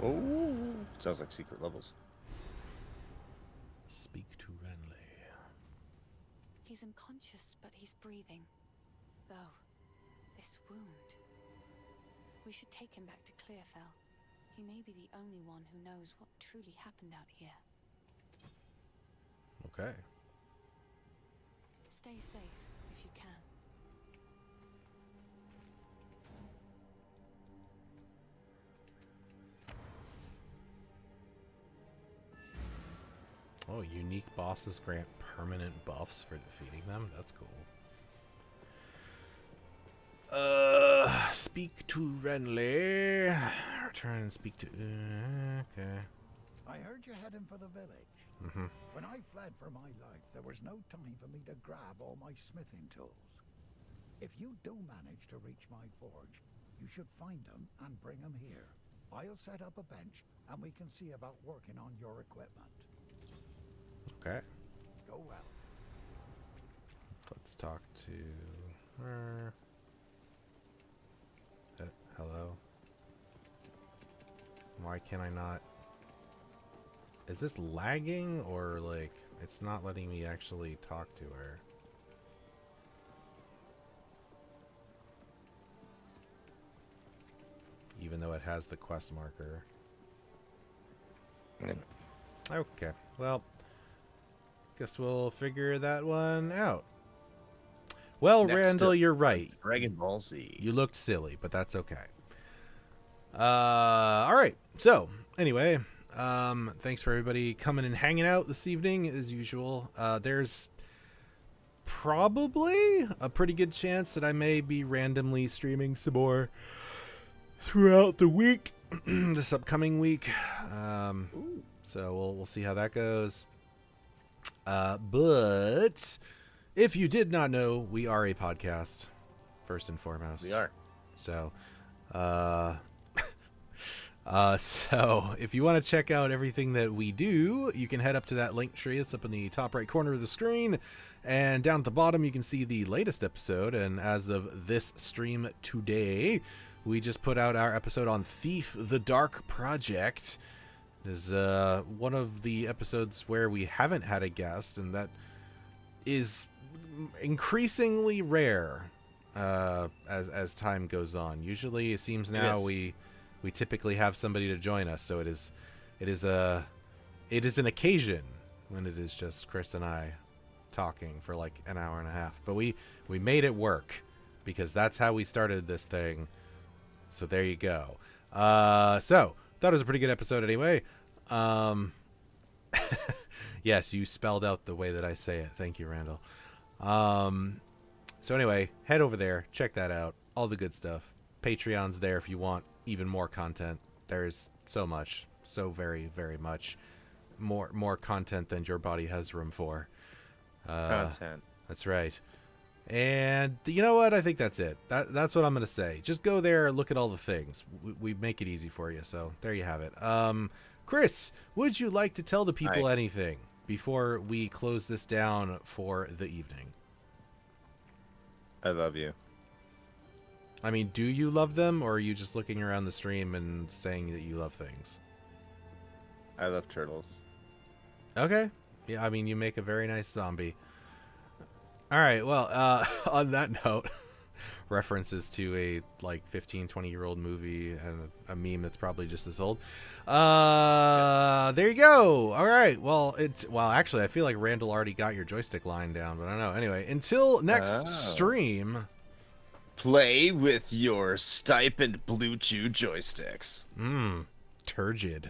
Oh, sounds like secret levels. Speak to Renly. He's unconscious, but he's breathing. Though, this wound. We should take him back to Clearfell. He may be the only one who knows what truly happened out here. Okay. Stay safe, if you can. Oh, unique bosses grant permanent buffs for defeating them. That's cool. Speak to Renly. Return and speak to. Okay. I heard you're heading for the village. Mm-hmm. When I fled for my life, there was no time for me to grab all my smithing tools. If you do manage to reach my forge, you should find them and bring them here. I'll set up a bench, and we can see about working on your equipment. Okay. Go well. Let's talk to her. Hello. Why can I not? Is this lagging or like it's not letting me actually talk to her? Even though it has the quest marker. Okay. Well, guess we'll figure that one out. Well, Next Randall, up, you're right. Dragon Ball Z. You looked silly, but that's okay. All right. So, anyway, thanks for everybody coming and hanging out this evening, as usual. There's probably a pretty good chance that I may be randomly streaming some more throughout the week, this upcoming week. So we'll see how that goes. But if you did not know, we are a podcast, first and foremost. We are. So, so if you want to check out everything that we do, you can head up to that link tree. It's up in the top right corner of the screen. And down at the bottom, you can see the latest episode. And as of this stream today, we just put out our episode on Thief the Dark Project. It is one of the episodes where we haven't had a guest, and that is increasingly rare as time goes on. Usually it seems now we typically have somebody to join us, so it is an occasion when it is just Chris and I talking for like an hour and a half. But we made it work because that's how we started this thing. So there you go. So thought it was a pretty good episode anyway. Yes, you spelled out the way that I say it. Thank you, Randall. So anyway, head over there, check that out. All the good stuff. Patreon's there if you want even more content. There's so much, so very, very much more content than your body has room for. Content. That's right. And you know what? I think that's it. That's what I'm going to say. Just go there, look at all the things. We make it easy for you. So there you have it. Chris, would you like to tell the people anything before we close this down for the evening? I love you. I mean, do you love them, or are you just looking around the stream and saying that you love things? I love turtles. Okay. Yeah, I mean, you make a very nice zombie. All right, well, on that note, references to a, like, 15, 20-year-old movie and a meme that's probably just as old. There you go. All right, well, actually, I feel like Randall already got your joystick line down, but I don't know. Anyway, until next stream... Play with your stipend Blue Chew joysticks. Turgid.